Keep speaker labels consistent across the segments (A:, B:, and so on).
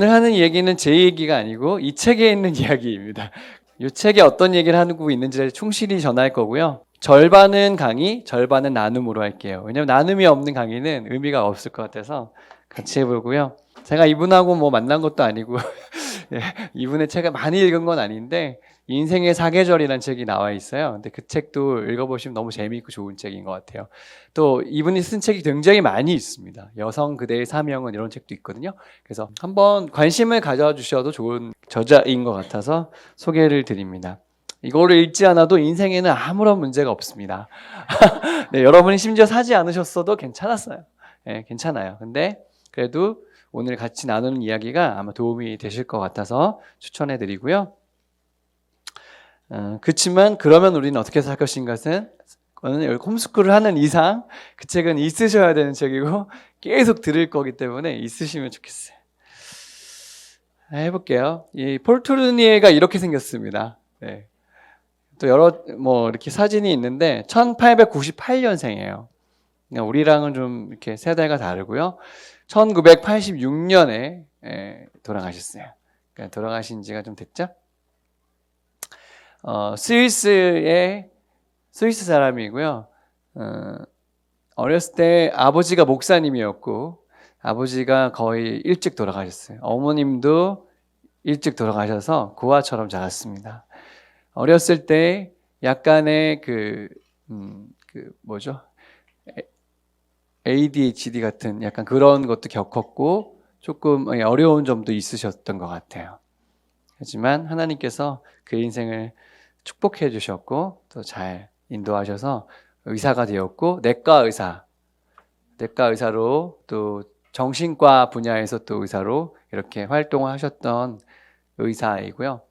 A: 오늘 하는 얘기는 제 얘기가 아니고 이 책에 있는 이야기입니다. 이 책에 어떤 얘기를 하고 있는지를 충실히 전할 거고요. 절반은 강의, 절반은 나눔으로 할게요. 왜냐면 나눔이 없는 강의는 의미가 없을 것 같아서 같이 해보고요. 제가 이분하고 뭐 만난 것도 아니고 이분의 책을 많이 읽은 건 아닌데 인생의 사계절이라는 책이 나와 있어요. 근데 그 책도 읽어보시면 너무 재미있고 좋은 책인 것 같아요. 또 이분이 쓴 책이 굉장히 많이 있습니다. 여성 그대의 사명은 이런 책도 있거든요. 그래서 한번 관심을 가져주셔도 좋은 저자인 것 같아서 소개를 드립니다. 이거를 읽지 않아도 인생에는 아무런 문제가 없습니다. 네, 여러분이 심지어 사지 않으셨어도 괜찮았어요. 네, 괜찮아요. 근데 그래도 오늘 같이 나누는 이야기가 아마 도움이 되실 것 같아서 추천해 드리고요. 그렇지만 그러면 우리는 어떻게 살 것인가는 오늘 홈스쿨을 하는 이상 그 책은 있으셔야 되는 책이고 계속 들을 거기 때문에 있으시면 좋겠어요. 해볼게요. 이 폴트루니에가 이렇게 생겼습니다. 네. 또 여러 이렇게 사진이 있는데 1898년생이에요. 우리랑은 좀 이렇게 세대가 다르고요. 1986년에 돌아가셨어요. 그러니까 돌아가신 지가 좀 됐죠? 스위스 사람이고요. 어렸을 때 아버지가 목사님이었고 아버지가 거의 일찍 돌아가셨어요. 어머님도 일찍 돌아가셔서 고아처럼 자랐습니다. 어렸을 때 약간의 ADHD 같은 약간 그런 것도 겪었고 조금 어려운 점도 있으셨던 것 같아요. 하지만 하나님께서 그 인생을 축복해 주셨고 또 잘 인도하셔서 의사가 되었고 내과 의사로 또 정신과 분야에서 또 의사로 이렇게 활동을 하셨던 의사이고요.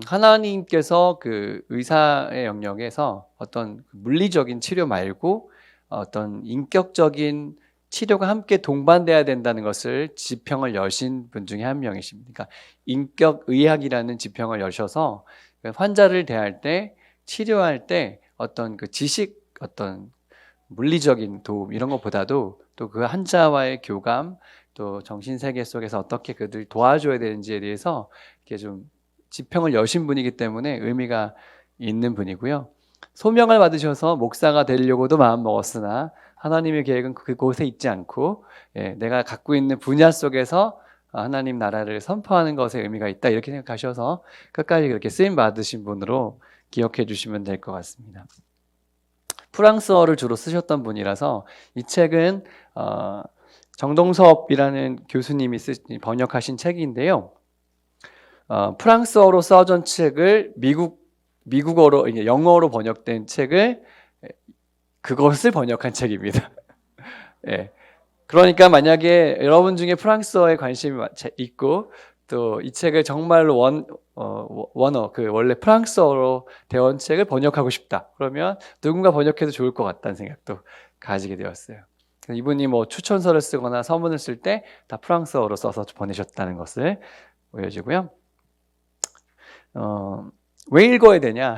A: 하나님께서 그 의사의 영역에서 어떤 물리적인 치료 말고 어떤 인격적인 치료가 함께 동반돼야 된다는 것을 지평을 여신 분 중에 한 명이십니다. 그러니까 인격의학이라는 지평을 여셔서 환자를 대할 때, 치료할 때 어떤 그 지식, 어떤 물리적인 도움 이런 것보다도 또 그 환자와의 교감, 또 정신세계 속에서 어떻게 그들 도와줘야 되는지에 대해서 이렇게 좀 지평을 여신 분이기 때문에 의미가 있는 분이고요. 소명을 받으셔서 목사가 되려고도 마음 먹었으나 하나님의 계획은 그곳에 있지 않고 내가 갖고 있는 분야 속에서 하나님 나라를 선포하는 것에 의미가 있다 이렇게 생각하셔서 끝까지 그렇게 쓰임 받으신 분으로 기억해 주시면 될 것 같습니다. 프랑스어를 주로 쓰셨던 분이라서 이 책은 정동섭이라는 교수님이 번역하신 책인데요. 프랑스어로 써진 책을 미국어로 영어로 번역된 책을 그것을 번역한 책입니다. 예. 그러니까 만약에 여러분 중에 프랑스어에 관심이 있고 또 이 책을 정말로 원래 프랑스어로 되어 온 책을 번역하고 싶다. 그러면 누군가 번역해도 좋을 것 같다는 생각도 가지게 되었어요. 이분이 추천서를 쓰거나 서문을 쓸 때 다 프랑스어로 써서 보내셨다는 것을 보여주고요. 왜 읽어야 되냐?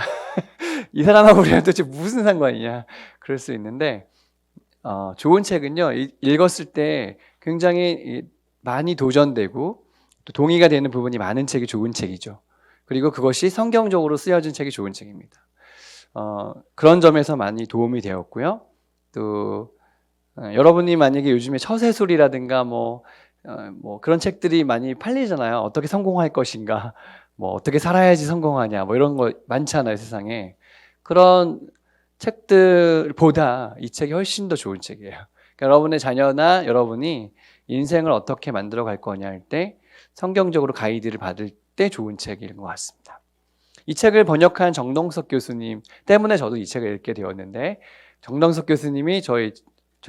A: 이 사람하고 우리랑 도대체 무슨 상관이냐? 그럴 수 있는데 좋은 책은요 읽었을 때 굉장히 많이 도전되고 또 동의가 되는 부분이 많은 책이 좋은 책이죠. 그리고 그것이 성경적으로 쓰여진 책이 좋은 책입니다. 그런 점에서 많이 도움이 되었고요. 또 여러분이 만약에 요즘에 처세술이라든가 그런 책들이 많이 팔리잖아요. 어떻게 성공할 것인가, 어떻게 살아야지 성공하냐, 이런 거 많잖아요, 세상에. 그런 책들보다 이 책이 훨씬 더 좋은 책이에요. 그러니까 여러분의 자녀나 여러분이 인생을 어떻게 만들어 갈 거냐 할 때 성경적으로 가이드를 받을 때 좋은 책인 것 같습니다. 이 책을 번역한 정동석 교수님 때문에 저도 이 책을 읽게 되었는데 정동석 교수님이 저희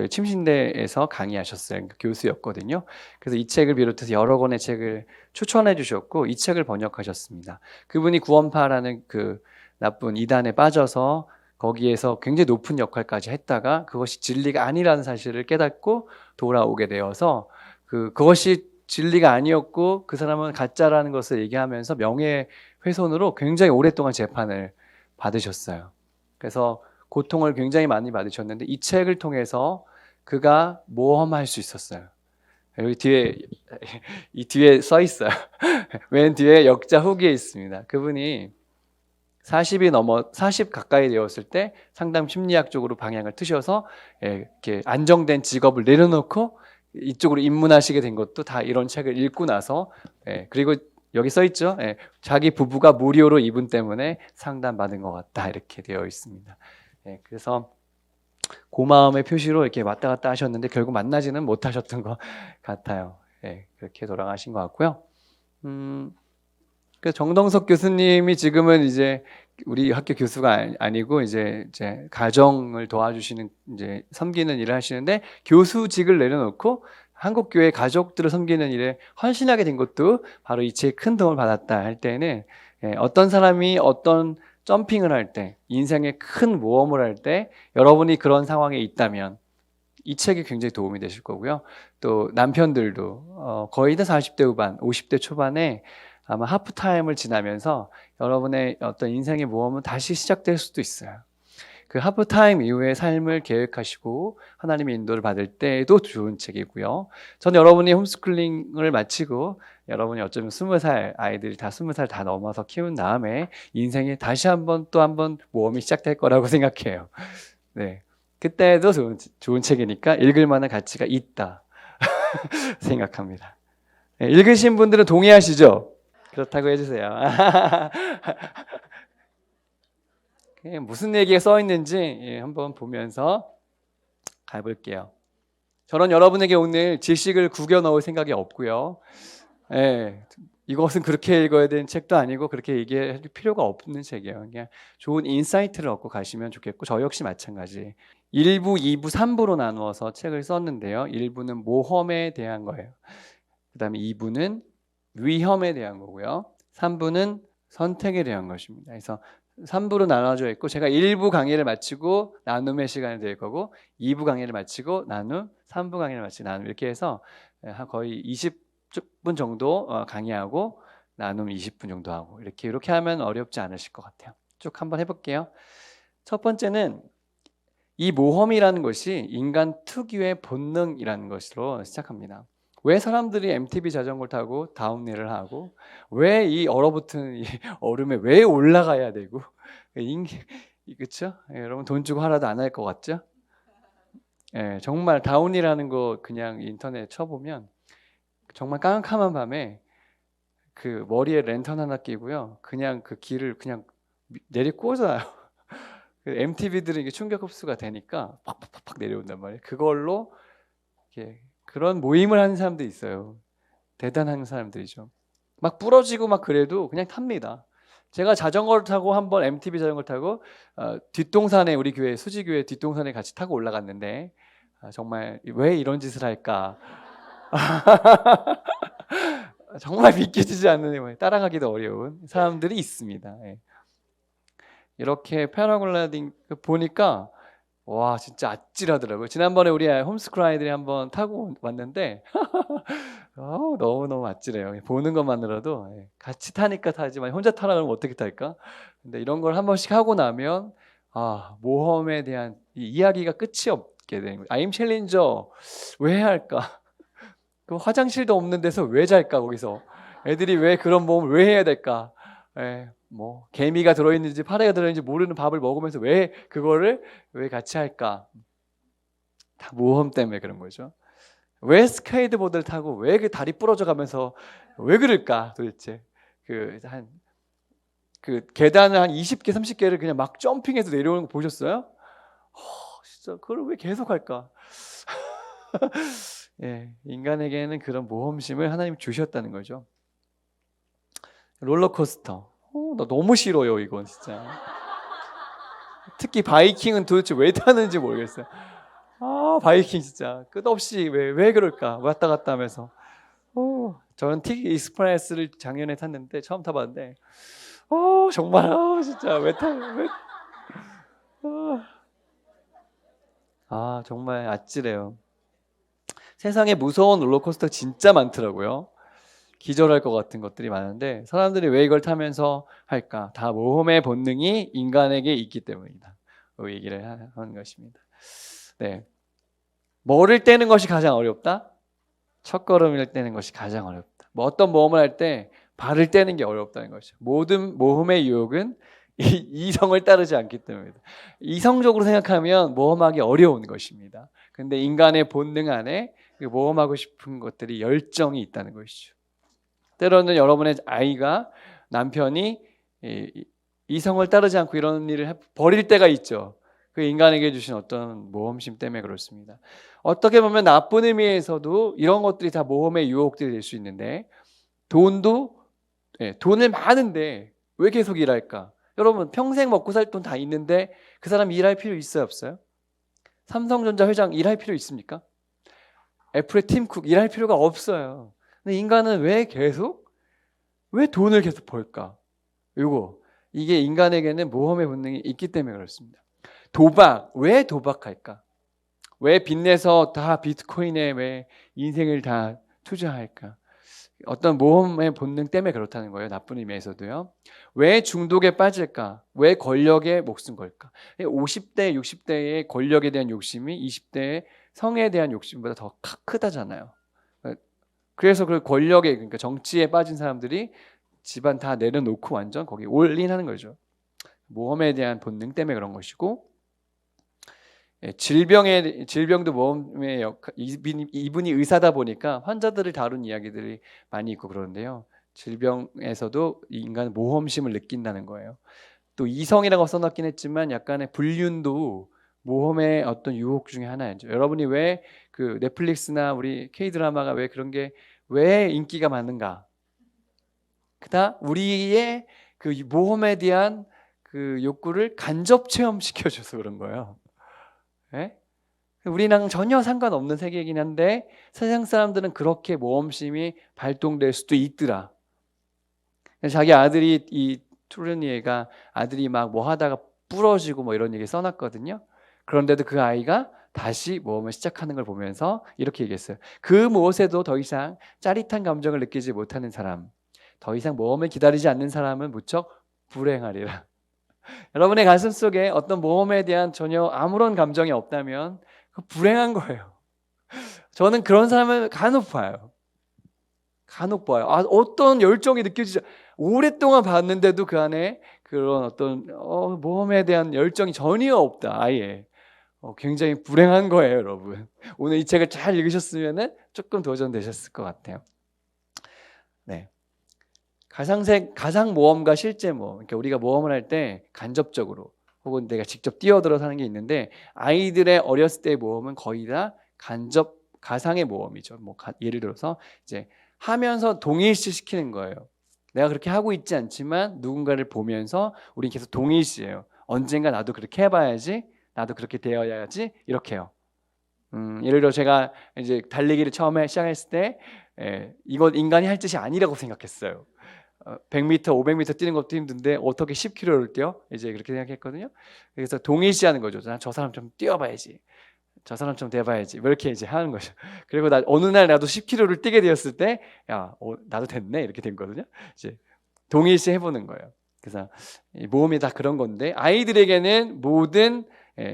A: 침신대에서 강의하셨어요. 그러니까 교수였거든요. 그래서 이 책을 비롯해서 여러 권의 책을 추천해 주셨고 이 책을 번역하셨습니다. 그분이 구원파라는 그 나쁜 이단에 빠져서 거기에서 굉장히 높은 역할까지 했다가 그것이 진리가 아니라는 사실을 깨닫고 돌아오게 되어서 그것이 진리가 아니었고 그 사람은 가짜라는 것을 얘기하면서 명예훼손으로 굉장히 오랫동안 재판을 받으셨어요. 그래서 고통을 굉장히 많이 받으셨는데 이 책을 통해서 그가 모험할 수 있었어요. 여기 뒤에 이 뒤에 써 있어요. 맨 뒤에 역자 후기에 있습니다. 그분이 40 가까이 되었을 때 상담 심리학 쪽으로 방향을 트셔서 이렇게 안정된 직업을 내려놓고 이쪽으로 입문하시게 된 것도 다 이런 책을 읽고 나서 그리고 여기 써 있죠. 자기 부부가 무료로 이분 때문에 상담받은 것 같다 이렇게 되어 있습니다. 그래서 고마움의 표시로 이렇게 왔다 갔다 하셨는데 결국 만나지는 못하셨던 것 같아요. 그렇게 돌아가신 것 같고요. 그 정동석 교수님이 지금은 이제 우리 학교 교수가 아니고 이제 가정을 도와주시는 이제 섬기는 일을 하시는데 교수직을 내려놓고 한국 교회 가족들을 섬기는 일에 헌신하게 된 것도 바로 이 책에 큰 도움을 받았다 할 때는 어떤 사람이 어떤 점핑을 할 때, 인생에 큰 모험을 할 때 여러분이 그런 상황에 있다면 이 책이 굉장히 도움이 되실 거고요. 또 남편들도 거의 다 40대 후반, 50대 초반에 아마 하프타임을 지나면서 여러분의 어떤 인생의 모험은 다시 시작될 수도 있어요. 그 하프타임 이후의 삶을 계획하시고 하나님의 인도를 받을 때에도 좋은 책이고요. 저는 여러분이 홈스쿨링을 마치고 여러분이 어쩌면 20살 아이들이 다 20살 다 넘어서 키운 다음에 인생에 다시 한번 또 한번 모험이 시작될 거라고 생각해요. 네, 그때도 좋은 책이니까 읽을 만한 가치가 있다 생각합니다. 네, 읽으신 분들은 동의하시죠? 그렇다고 해주세요. 무슨 얘기가 써 있는지 한번 보면서 가볼게요. 저는 여러분에게 오늘 지식을 구겨 넣을 생각이 없고요. 이것은 그렇게 읽어야 되는 책도 아니고 그렇게 얘기할 필요가 없는 책이에요. 그냥 좋은 인사이트를 얻고 가시면 좋겠고 저 역시 마찬가지. 1부, 2부, 3부로 나누어서 책을 썼는데요. 1부는 모험에 대한 거예요. 그 다음에 2부는 위험에 대한 거고요. 3부는 선택에 대한 것입니다. 그래서 3부로 나눠져 있고 제가 1부 강의를 마치고 나눔의 시간이 될 거고 2부 강의를 마치고 나눔, 3부 강의를 마치고 나눔 이렇게 해서 거의 20분 정도 강의하고 나눔 20분 정도 하고 이렇게 하면 어렵지 않으실 것 같아요. 쭉 한번 해볼게요. 첫 번째는 이 모험이라는 것이 인간 특유의 본능이라는 것으로 시작합니다. 왜 사람들이 MTB 자전거를 타고 다운힐을 하고 왜 이 얼어붙은 이 얼음에 왜 올라가야 되고 그렇죠? 여러분 돈 주고 하라도 안 할 것 같죠? 정말 다운힐하는 거 그냥 인터넷 쳐보면 정말 깜깜한 밤에 그 머리에 랜턴 하나 끼고요, 그냥 그 길을 그냥 내리꽂아요. MTB들은 이게 충격 흡수가 되니까 팍팍팍 내려온단 말이에요. 그걸로 이렇게 그런 모임을 하는 사람들이 있어요. 대단한 사람들이죠. 막 부러지고 막 그래도 그냥 탑니다. 제가 자전거를 타고 한번 MTB 자전거를 타고 뒷동산에 우리 교회 수지교회 뒷동산에 같이 타고 올라갔는데 정말 왜 이런 짓을 할까? 정말 믿기지 않는 따라가기도 어려운 사람들이 있습니다. 이렇게 패러글라이딩 보니까 와 진짜 아찔하더라고요. 지난번에 우리 홈스쿨 아이들이 한번 타고 왔는데 너무너무 아찔해요. 보는 것만으로도 같이 타니까 타지만 혼자 타라 그러면 어떻게 탈까? 근데 이런 걸 한 번씩 하고 나면 모험에 대한 이야기가 끝이 없게 되는 거예요. I'm 챌린저 왜 해야 할까? 그 화장실도 없는 데서 왜 잘까? 거기서 애들이 왜 그런 모험을 왜 해야 될까? 뭐 개미가 들어있는지 파래가 들어있는지 모르는 밥을 먹으면서 왜 그거를 왜 같이 할까? 다 모험 때문에 그런 거죠. 왜 스케이트보드를 타고 왜 그 다리 부러져 가면서 왜 그럴까 도대체? 그 계단을 한 20개 30개를 그냥 막 점핑해서 내려오는 거 보셨어요? 진짜 그걸 왜 계속 할까? 인간에게는 그런 모험심을 하나님 주셨다는 거죠. 롤러코스터. 나 너무 싫어요, 이건 진짜. 특히 바이킹은 도대체 왜 타는지 모르겠어요. 바이킹 진짜 끝없이 왜 그럴까? 왔다 갔다 하면서. 저는 티 익스프레스를 작년에 탔는데 처음 타봤는데 정말 진짜 왜 정말 아찔해요. 세상에 무서운 롤러코스터 진짜 많더라고요. 기절할 것 같은 것들이 많은데 사람들이 왜 이걸 타면서 할까? 다 모험의 본능이 인간에게 있기 때문이다. 그 얘기를 하는 것입니다. 네, 뭐를 떼는 것이 가장 어렵다? 첫걸음을 떼는 것이 가장 어렵다. 뭐 어떤 모험을 할 때 발을 떼는 게 어렵다는 것이죠. 모든 모험의 유혹은 이성을 따르지 않기 때문입니다. 이성적으로 생각하면 모험하기 어려운 것입니다. 근데 인간의 본능 안에 그 모험하고 싶은 것들이 열정이 있다는 것이죠. 때로는 여러분의 아이가 남편이 이성을 따르지 않고 이런 일을 벌일 때가 있죠. 그 인간에게 주신 어떤 모험심 때문에 그렇습니다. 어떻게 보면 나쁜 의미에서도 이런 것들이 다 모험의 유혹들이 될 수 있는데 돈을 많은데 왜 계속 일할까? 여러분 평생 먹고 살 돈 다 있는데 그 사람 일할 필요 있어요 없어요? 삼성전자 회장 일할 필요 있습니까? 애플의 팀 쿡 일할 필요가 없어요. 근데 인간은 왜 돈을 계속 벌까? 이게 인간에게는 모험의 본능이 있기 때문에 그렇습니다. 왜 도박할까? 왜 빚내서 다 비트코인에 왜 인생을 다 투자할까? 어떤 모험의 본능 때문에 그렇다는 거예요. 나쁜 의미에서도요. 왜 중독에 빠질까? 왜 권력에 목숨 걸까? 50대, 60대의 권력에 대한 욕심이 20대의 성에 대한 욕심보다 더 크다잖아요. 그래서 그 권력에, 그러니까 정치에 빠진 사람들이 집안 다 내려놓고 완전 거기 올인하는 거죠. 모험에 대한 본능 때문에 그런 것이고, 질병도 모험의 이분이 의사다 보니까 환자들을 다룬 이야기들이 많이 있고 그러는데요. 질병에서도 인간은 모험심을 느낀다는 거예요. 또 이성이라고 써놨긴 했지만 약간의 불륜도 모험의 어떤 유혹 중에 하나죠. 여러분이 왜 그 넷플릭스나 우리 K-드라마가 왜 그런 게 왜 인기가 많은가? 그다 우리의 그 모험에 대한 그 욕구를 간접 체험시켜줘서 그런 거예요. 네? 우리랑 전혀 상관없는 세계이긴 한데 세상 사람들은 그렇게 모험심이 발동될 수도 있더라. 자기 아들이 이 투르니에가 아들이 막 뭐 하다가 부러지고 뭐 이런 얘기 써놨거든요. 그런데도 그 아이가 다시 모험을 시작하는 걸 보면서 이렇게 얘기했어요. 그 무엇에도 더 이상 짜릿한 감정을 느끼지 못하는 사람, 더 이상 모험을 기다리지 않는 사람은 무척 불행하리라. 여러분의 가슴 속에 어떤 모험에 대한 전혀 아무런 감정이 없다면 불행한 거예요. 저는 그런 사람을 간혹 봐요. 어떤 열정이 느껴지지, 오랫동안 봤는데도 그 안에 그런 어떤 모험에 대한 열정이 전혀 없다. 아예 굉장히 불행한 거예요, 여러분. 오늘 이 책을 잘 읽으셨으면 조금 도전되셨을 것 같아요. 네. 가상 모험과 실제 모험, 그러니까 우리가 모험을 할 때 간접적으로 혹은 내가 직접 뛰어들어서 하는 게 있는데, 아이들의 어렸을 때의 모험은 거의 다 가상의 모험이죠. 예를 들어서 이제 하면서 동일시시키는 거예요. 내가 그렇게 하고 있지 않지만 누군가를 보면서 우린 계속 동일시해요. 언젠가 나도 그렇게 해봐야지, 나도 그렇게 되어야지, 이렇게요. 예를 들어 제가 이제 달리기를 처음에 시작했을 때 이건 인간이 할 짓이 아니라고 생각했어요. 100m, 500m 뛰는 것도 힘든데 어떻게 10km를 뛰어? 이제 그렇게 생각했거든요. 그래서 동일시하는 거죠. 난 저 사람 좀 뛰어봐야지, 저 사람처럼 돼봐야지, 이렇게 이제 하는 거죠. 그리고 어느 날 나도 10km를 뛰게 되었을 때, 나도 됐네, 이렇게 된 거거든요. 이제 동일시 해보는 거예요. 그래서 모험이 다 그런 건데, 아이들에게는 모든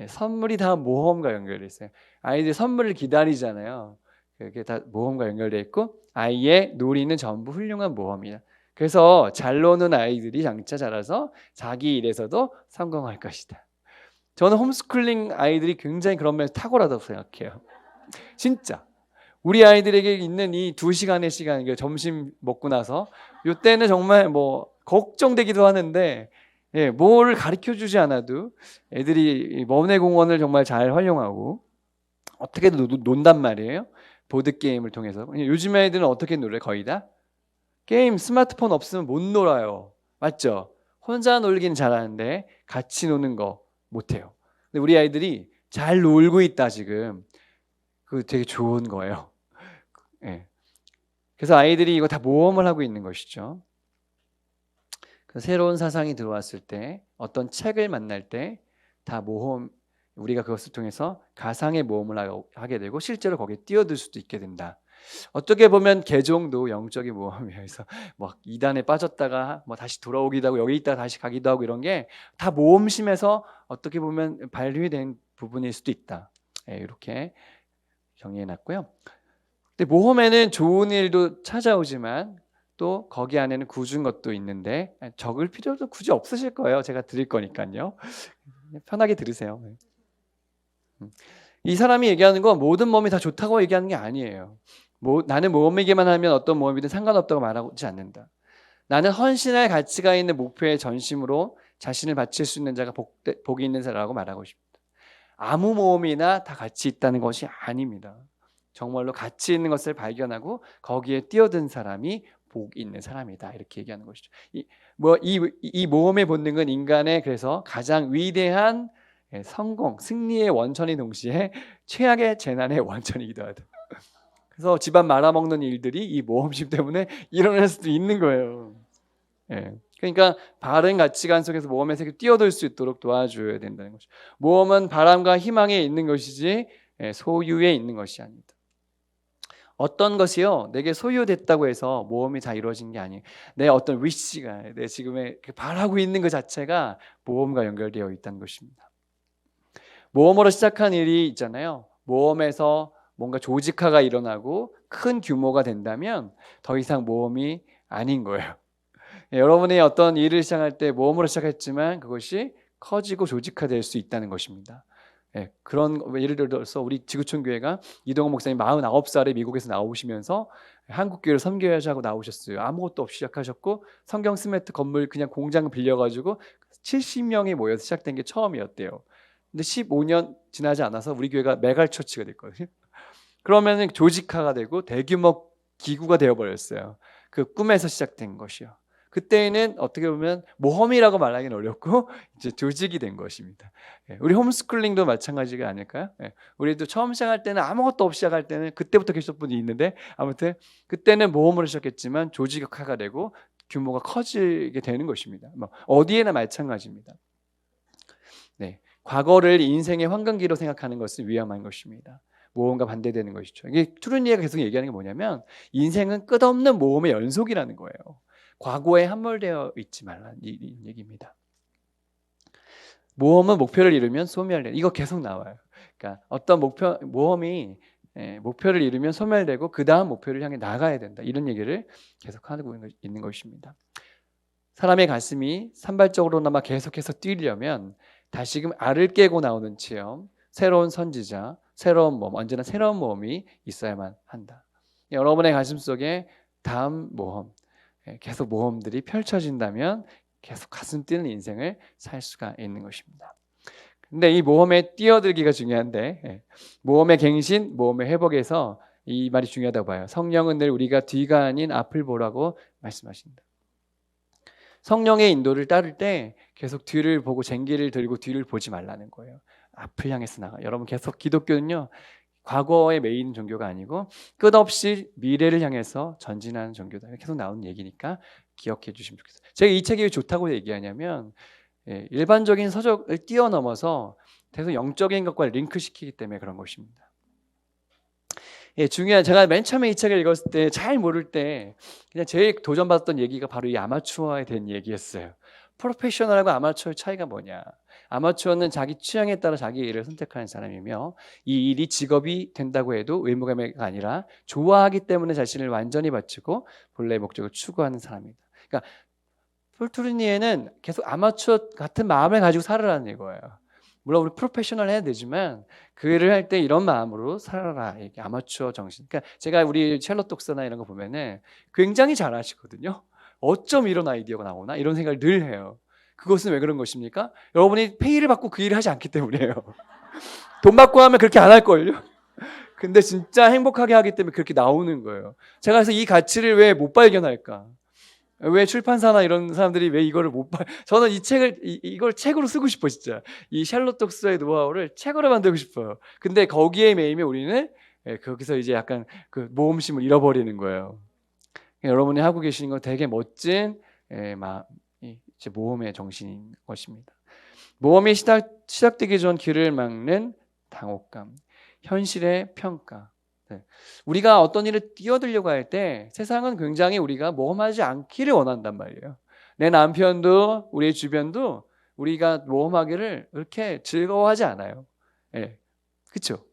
A: 선물이 다 모험과 연결돼 있어요. 아이들 선물을 기다리잖아요. 그게 다 모험과 연결돼 있고, 아이의 놀이는 전부 훌륭한 모험이야. 그래서 잘 노는 아이들이 장차 자라서 자기 일에서도 성공할 것이다. 저는 홈스쿨링 아이들이 굉장히 그런 면에서 탁월하다고 생각해요. 진짜 우리 아이들에게 있는 이 2시간의 시간, 점심 먹고 나서 이때는 정말 뭐 걱정되기도 하는데, 뭘 가르쳐주지 않아도 애들이 먼의 공원을 정말 잘 활용하고 어떻게든 논단 말이에요. 보드게임을 통해서. 요즘 애들은 어떻게 놀래? 거의 다 게임, 스마트폰 없으면 못 놀아요. 맞죠? 혼자 놀기는 잘하는데 같이 노는 거 못해요. 근데 우리 아이들이 잘 놀고 있다 지금. 그거 되게 좋은 거예요. 예. 그래서 아이들이 이거 다 모험을 하고 있는 것이죠. 새로운 사상이 들어왔을 때, 어떤 책을 만날 때 다 모험, 우리가 그것을 통해서 가상의 모험을 하게 되고 실제로 거기에 뛰어들 수도 있게 된다. 어떻게 보면 개종도 영적인 모험이에요. 그래서 막 이단에 빠졌다가 뭐 다시 돌아오기도 하고 여기 있다가 다시 가기도 하고 이런 게 다 모험심에서 어떻게 보면 발휘된 부분일 수도 있다. 이렇게 정리해 놨고요. 근데 모험에는 좋은 일도 찾아오지만 또 거기 안에는 굳은 것도 있는데 적을 필요도 굳이 없으실 거예요. 제가 드릴 거니까요. 편하게 들으세요. 이 사람이 얘기하는 건 모든 모험이 다 좋다고 얘기하는 게 아니에요. 나는 모험이기만 하면 어떤 모험이든 상관없다고 말하지 않는다. 나는 헌신할 가치가 있는 목표의 전심으로 자신을 바칠 수 있는 자가 복이 있는 자라고 말하고 싶다. 아무 모험이나 다 가치 있다는 것이 아닙니다. 정말로 가치 있는 것을 발견하고 거기에 뛰어든 사람이 복 있는 사람이다. 이렇게 얘기하는 것이죠. 이 모험의 본능은 인간의 그래서 가장 위대한 성공, 승리의 원천이 동시에 최악의 재난의 원천이기도 하다. 그래서 집안 말아먹는 일들이 이 모험심 때문에 일어날 수도 있는 거예요. 예. 그러니까 바른 가치관 속에서 모험의 세계에 뛰어들 수 있도록 도와줘야 된다는 거죠. 모험은 바람과 희망에 있는 것이지 소유에 있는 것이 아니다. 어떤 것이요 내게 소유됐다고 해서 모험이 다 이루어진 게 아니에요. 내 어떤 위시가 내 지금의 바라고 있는 것 자체가 모험과 연결되어 있다는 것입니다. 모험으로 시작한 일이 있잖아요. 모험에서 뭔가 조직화가 일어나고 큰 규모가 된다면 더 이상 모험이 아닌 거예요. 여러분이 어떤 일을 시작할 때 모험으로 시작했지만 그것이 커지고 조직화될 수 있다는 것입니다. 그런 예를 들어서 우리 지구촌 교회가 이동원 목사님 49살에 미국에서 나오시면서 한국 교회를 섬겨야지 하고 나오셨어요. 아무것도 없이 시작하셨고 성경 스매트 건물 그냥 공장 빌려가지고 70명이 모여서 시작된 게 처음이었대요. 근데 15년 지나지 않아서 우리 교회가 메갈처치가 됐거든요. 그러면 조직화가 되고 대규모 기구가 되어버렸어요. 그 꿈에서 시작된 것이요. 그때는 어떻게 보면 모험이라고 말하기는 어렵고 이제 조직이 된 것입니다. 우리 홈스쿨링도 마찬가지가 아닐까요? 우리도 처음 시작할 때는 아무것도 없이 시작할 때는 그때부터 계셨던 분이 있는데 아무튼 그때는 모험으로 시작했지만 조직화가 되고 규모가 커지게 되는 것입니다. 어디에나 마찬가지입니다. 네, 과거를 인생의 황금기로 생각하는 것은 위험한 것입니다. 모험과 반대되는 것이죠. 이게 투르니에가 계속 얘기하는 게 뭐냐면 인생은 끝없는 모험의 연속이라는 거예요. 과거에 함몰되어 있지 말라는 얘기입니다. 모험은 목표를 이루면 소멸돼. 이거 계속 나와요. 그러니까 어떤 모험이 목표를 이루면 소멸되고 그 다음 목표를 향해 나가야 된다. 이런 얘기를 계속 하고 있는 것입니다. 사람의 가슴이 산발적으로나마 계속해서 뛰려면 다시금 알을 깨고 나오는 체험, 새로운 선지자, 새로운 모험, 언제나 새로운 모험이 있어야만 한다. 여러분의 가슴 속에 다음 모험, 계속 모험들이 펼쳐진다면 계속 가슴 뛰는 인생을 살 수가 있는 것입니다. 근데 이 모험에 뛰어들기가 중요한데 모험의 갱신, 모험의 회복에서 이 말이 중요하다고 봐요. 성령은 늘 우리가 뒤가 아닌 앞을 보라고 말씀하신다. 성령의 인도를 따를 때 계속 뒤를 보고 쟁기를 들고 뒤를 보지 말라는 거예요. 앞을 향해서 나가. 여러분 계속 기독교는요. 과거에 메인 종교가 아니고 끝없이 미래를 향해서 전진하는 종교다. 계속 나오는 얘기니까 기억해 주시면 좋겠어요. 제가 이 책이 왜 좋다고 얘기하냐면 일반적인 서적을 뛰어넘어서 계속 영적인 것과 링크시키기 때문에 그런 것입니다. 중요한 제가 맨 처음에 이 책을 읽었을 때 잘 모를 때 그냥 제일 도전받았던 얘기가 바로 이 아마추어에 대한 얘기였어요. 프로페셔널하고 아마추어의 차이가 뭐냐? 아마추어는 자기 취향에 따라 자기 일을 선택하는 사람이며 이 일이 직업이 된다고 해도 의무감이 아니라 좋아하기 때문에 자신을 완전히 바치고 본래의 목적을 추구하는 사람입니다. 그러니까 폴투르니에는 계속 아마추어 같은 마음을 가지고 살아라는 이거예요. 물론 우리 프로페셔널 해야 되지만 그 일을 할 때 이런 마음으로 살아라. 이게 아마추어 정신. 그러니까 제가 우리 샬롯 독서나 이런 거 보면은 굉장히 잘하시거든요. 어쩜 이런 아이디어가 나오나 이런 생각을 늘 해요. 그것은 왜 그런 것입니까? 여러분이 페이를 받고 그 일을 하지 않기 때문이에요. 돈 받고 하면 그렇게 안 할걸요? 근데 진짜 행복하게 하기 때문에 그렇게 나오는 거예요. 제가 그래서 이 가치를 왜 못 발견할까? 왜 출판사나 이런 사람들이 왜 이거를 못 봐? 저는 이 책을 이걸 책으로 쓰고 싶어 진짜. 이 샬롯 독서의 노하우를 책으로 만들고 싶어요. 근데 거기에 매이면 우리는 거기서 이제 약간 그 모험심을 잃어버리는 거예요. 여러분이 하고 계시는 건 되게 멋진 이제 모험의 정신인 것입니다. 모험이 시작되기 전 길을 막는 당혹감, 현실의 평가. 우리가 어떤 일을 뛰어들려고 할 때 세상은 굉장히 우리가 모험하지 않기를 원한단 말이에요. 내 남편도 우리 주변도 우리가 모험하기를 그렇게 즐거워하지 않아요. 그렇죠?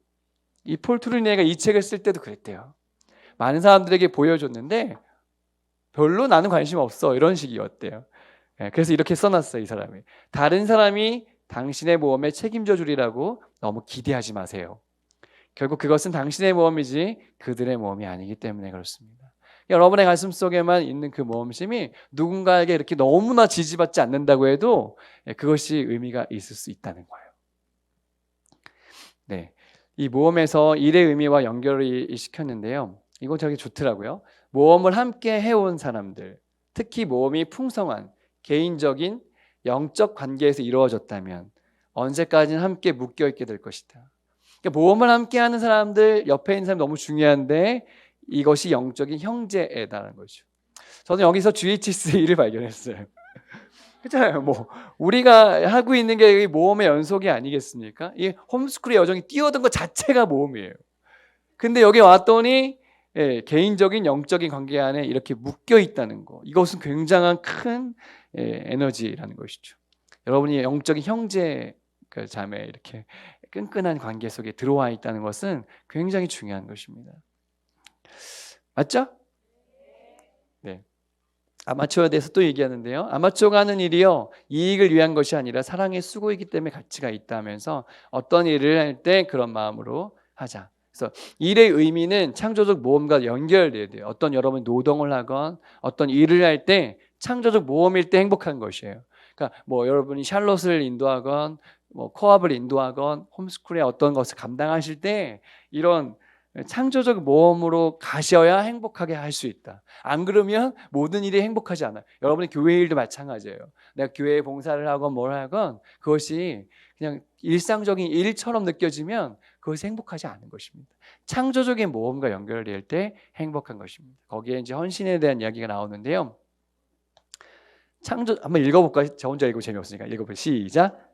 A: 이 폴 투르니에가 이 책을 쓸 때도 그랬대요. 많은 사람들에게 보여줬는데 별로 나는 관심 없어 이런 식이었대요. 그래서 이렇게 써놨어요. 이 사람이. 다른 사람이 당신의 모험에 책임져 주리라고 너무 기대하지 마세요. 결국 그것은 당신의 모험이지 그들의 모험이 아니기 때문에 그렇습니다. 여러분의 가슴 속에만 있는 그 모험심이 누군가에게 이렇게 너무나 지지받지 않는다고 해도 그것이 의미가 있을 수 있다는 거예요. 네, 이 모험에서 일의 의미와 연결이 시켰는데요. 이거 되게 좋더라고요. 모험을 함께 해온 사람들, 특히 모험이 풍성한 개인적인 영적 관계에서 이루어졌다면 언제까지는 함께 묶여 있게 될 것이다. 그러니까 모험을 함께하는 사람들, 옆에 있는 사람이 너무 중요한데 이것이 영적인 형제애다라는 거죠. 저는 여기서 GHC를 발견했어요. 그렇잖아요. 뭐 우리가 하고 있는 게 모험의 연속이 아니겠습니까? 이 홈스쿨의 여정이 뛰어든 것 자체가 모험이에요. 근데 여기 왔더니 개인적인 영적인 관계 안에 이렇게 묶여 있다는 거. 이것은 굉장한 큰 에너지라는 것이죠. 여러분이 영적인 형제 자매 이렇게 끈끈한 관계 속에 들어와 있다는 것은 굉장히 중요한 것입니다. 맞죠? 네. 아마추어에 대해서 또 얘기하는데요. 아마추어가 하는 일이요, 이익을 위한 것이 아니라 사랑의 수고이기 때문에 가치가 있다면서 어떤 일을 할 때 그런 마음으로 하자. 그래서 일의 의미는 창조적 모험과 연결돼야 돼요. 어떤 여러분이 노동을 하건 어떤 일을 할 때 창조적 모험일 때 행복한 것이에요. 그러니까 뭐 여러분이 샬롯을 인도하건 뭐 코앞을 인도하건 홈스쿨의 어떤 것을 감당하실 때 이런 창조적 모험으로 가셔야 행복하게 할 수 있다. 안 그러면 모든 일이 행복하지 않아요. 여러분의 교회 일도 마찬가지예요. 내가 교회에 봉사를 하건 뭘 하건 그것이 그냥 일상적인 일처럼 느껴지면 그것이 행복하지 않은 것입니다. 창조적인 모험과 연결될 때 행복한 것입니다. 거기에 이제 헌신에 대한 이야기가 나오는데요. 창조 한번 읽어볼까요? 저 혼자 읽고 재미없으니까 읽어볼게요. 시작.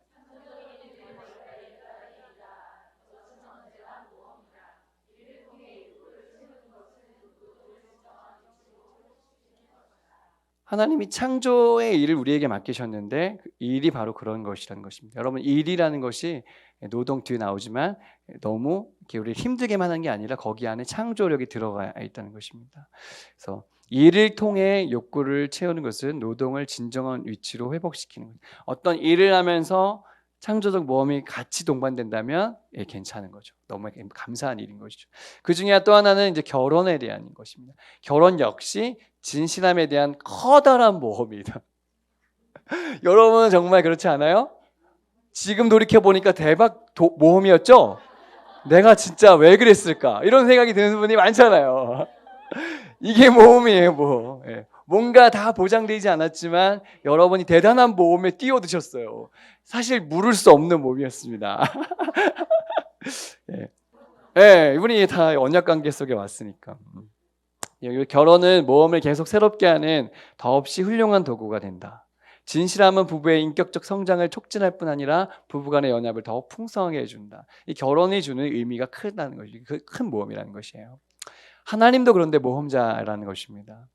A: 하나님이 창조의 일을 우리에게 맡기셨는데 그 일이 바로 그런 것이라는 것입니다. 여러분, 일이라는 것이 노동 뒤에 나오지만 너무 이렇게 우리를 힘들게만 하는 게 아니라 거기 안에 창조력이 들어가 있다는 것입니다. 그래서 일을 통해 욕구를 채우는 것은 노동을 진정한 위치로 회복시키는 거예요. 어떤 일을 하면서 창조적 모험이 같이 동반된다면 괜찮은 거죠. 너무 감사한 일인 것이죠. 그 중에 또 하나는 이제 결혼에 대한 것입니다. 결혼 역시 진실함에 대한 커다란 모험이다. 여러분은 정말 그렇지 않아요? 지금 돌이켜 보니까 대박 모험이었죠? 내가 진짜 왜 그랬을까? 이런 생각이 드는 분이 많잖아요. 이게 모험이에요, 뭐. 뭔가 다 보장되지 않았지만 여러분이 대단한 모험에 뛰어드셨어요. 사실 물을 수 없는 모험이었습니다. 이분이 다 언약 관계 속에 왔으니까. 결혼은 모험을 계속 새롭게 하는 더없이 훌륭한 도구가 된다. 진실함은 부부의 인격적 성장을 촉진할 뿐 아니라 부부간의 연합을 더욱 풍성하게 해준다. 이 결혼이 주는 의미가 크다는 것이 큰 모험이라는 것이에요. 하나님도 그런데 모험자라는 것입니다.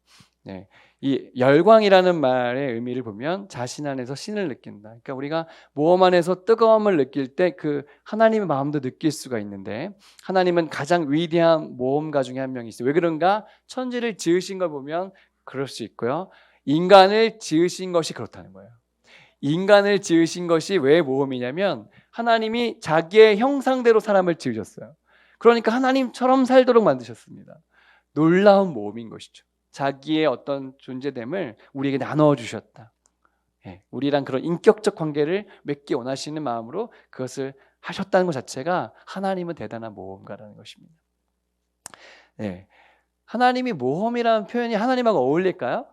A: 네. 이 열광이라는 말의 의미를 보면 자신 안에서 신을 느낀다. 그러니까 우리가 모험 안에서 뜨거움을 느낄 때 그 하나님의 마음도 느낄 수가 있는데 하나님은 가장 위대한 모험가 중에 한 명이 있어요. 왜 그런가? 천지를 지으신 걸 보면 그럴 수 있고요. 인간을 지으신 것이 그렇다는 거예요. 인간을 지으신 것이 왜 모험이냐면 하나님이 자기의 형상대로 사람을 지으셨어요. 그러니까 하나님처럼 살도록 만드셨습니다. 놀라운 모험인 것이죠. 자기의 어떤 존재됨을 우리에게 나눠 주셨다. 우리랑 그런 인격적 관계를 맺기 원하시는 마음으로 그것을 하셨다는 것 자체가 하나님은 대단한 모험가라는 것입니다. 하나님이 모험이라는 표현이 하나님하고 어울릴까요?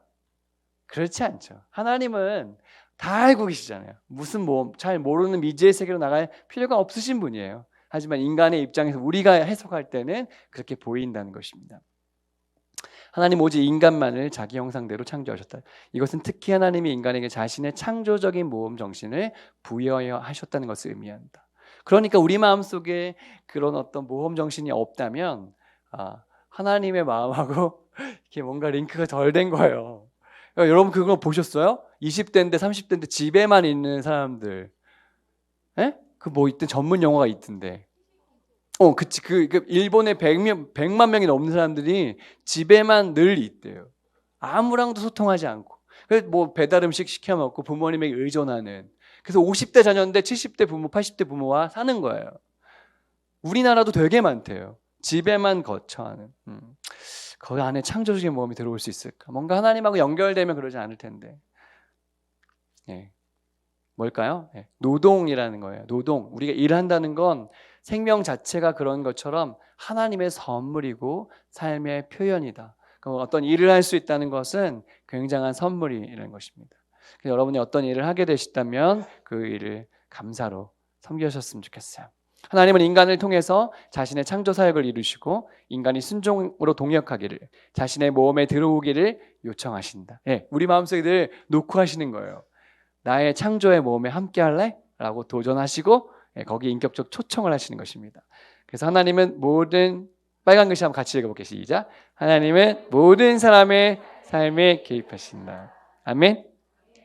A: 그렇지 않죠. 하나님은 다 알고 계시잖아요. 무슨 모험, 잘 모르는 미지의 세계로 나갈 필요가 없으신 분이에요. 하지만 인간의 입장에서 우리가 해석할 때는 그렇게 보인다는 것입니다. 하나님 오직 인간만을 자기 형상대로 창조하셨다. 이것은 특히 하나님이 인간에게 자신의 창조적인 모험 정신을 부여하여 하셨다는 것을 의미한다. 그러니까 우리 마음속에 그런 어떤 모험 정신이 없다면 하나님의 마음하고 이렇게 뭔가 링크가 덜 된 거예요. 여러분 그거 보셨어요? 20대인데 30대인데 집에만 있는 사람들. 그 뭐 있든 전문 용어가 있던데. 그치. 일본에 100만 명이 넘는 사람들이 집에만 늘 있대요. 아무랑도 소통하지 않고. 그래서 뭐 배달 음식 시켜 먹고 부모님에게 의존하는. 그래서 50대 자녀인데 70대 부모, 80대 부모와 사는 거예요. 우리나라도 되게 많대요. 집에만 거처하는. 그 안에 창조적인 모험이 들어올 수 있을까? 뭔가 하나님하고 연결되면 그러지 않을 텐데. 예. 뭘까요? 예. 노동이라는 거예요. 노동. 우리가 일한다는 건 생명 자체가 그런 것처럼 하나님의 선물이고 삶의 표현이다. 어떤 일을 할 수 있다는 것은 굉장한 선물이라는 것입니다. 여러분이 어떤 일을 하게 되시다면 그 일을 감사로 섬기셨으면 좋겠어요. 하나님은 인간을 통해서 자신의 창조 사역을 이루시고 인간이 순종으로 동역하기를, 자신의 모험에 들어오기를 요청하신다. 예, 우리 마음속에 늘 놓고 하시는 거예요. 나의 창조의 모험에 함께 할래? 라고 도전하시고 거기에 인격적 초청을 하시는 것입니다. 그래서 하나님은 모든, 빨간 글씨 한번 같이 읽어볼게요. 시작. 하나님은 모든 사람의 삶에 개입하신다. 아멘.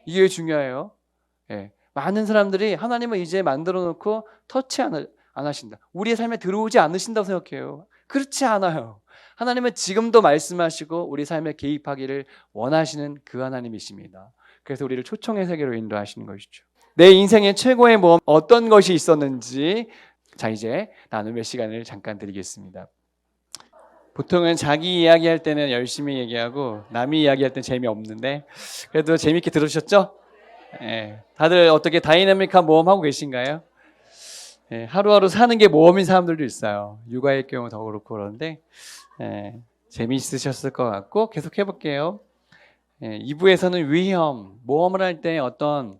A: 이게 중요해요. 예. 많은 사람들이 하나님은 이제 만들어 놓고 터치 안 하신다. 우리의 삶에 들어오지 않으신다고 생각해요. 그렇지 않아요. 하나님은 지금도 말씀하시고 우리 삶에 개입하기를 원하시는 그 하나님이십니다. 그래서 우리를 초청의 세계로 인도하시는 것이죠. 내 인생의 최고의 모험 어떤 것이 있었는지 자 이제 나눔의 시간을 잠깐 드리겠습니다. 보통은 자기 이야기할 때는 열심히 얘기하고 남이 이야기할 때는 재미없는데 그래도 재밌게 들으셨죠? 예, 다들 어떻게 다이나믹한 모험하고 계신가요? 예, 하루하루 사는 게 모험인 사람들도 있어요. 육아의 경우 더 그렇고 그런데 재미있으셨을 것 같고 계속 해볼게요. 2부에서는 위험, 모험을 할 때 어떤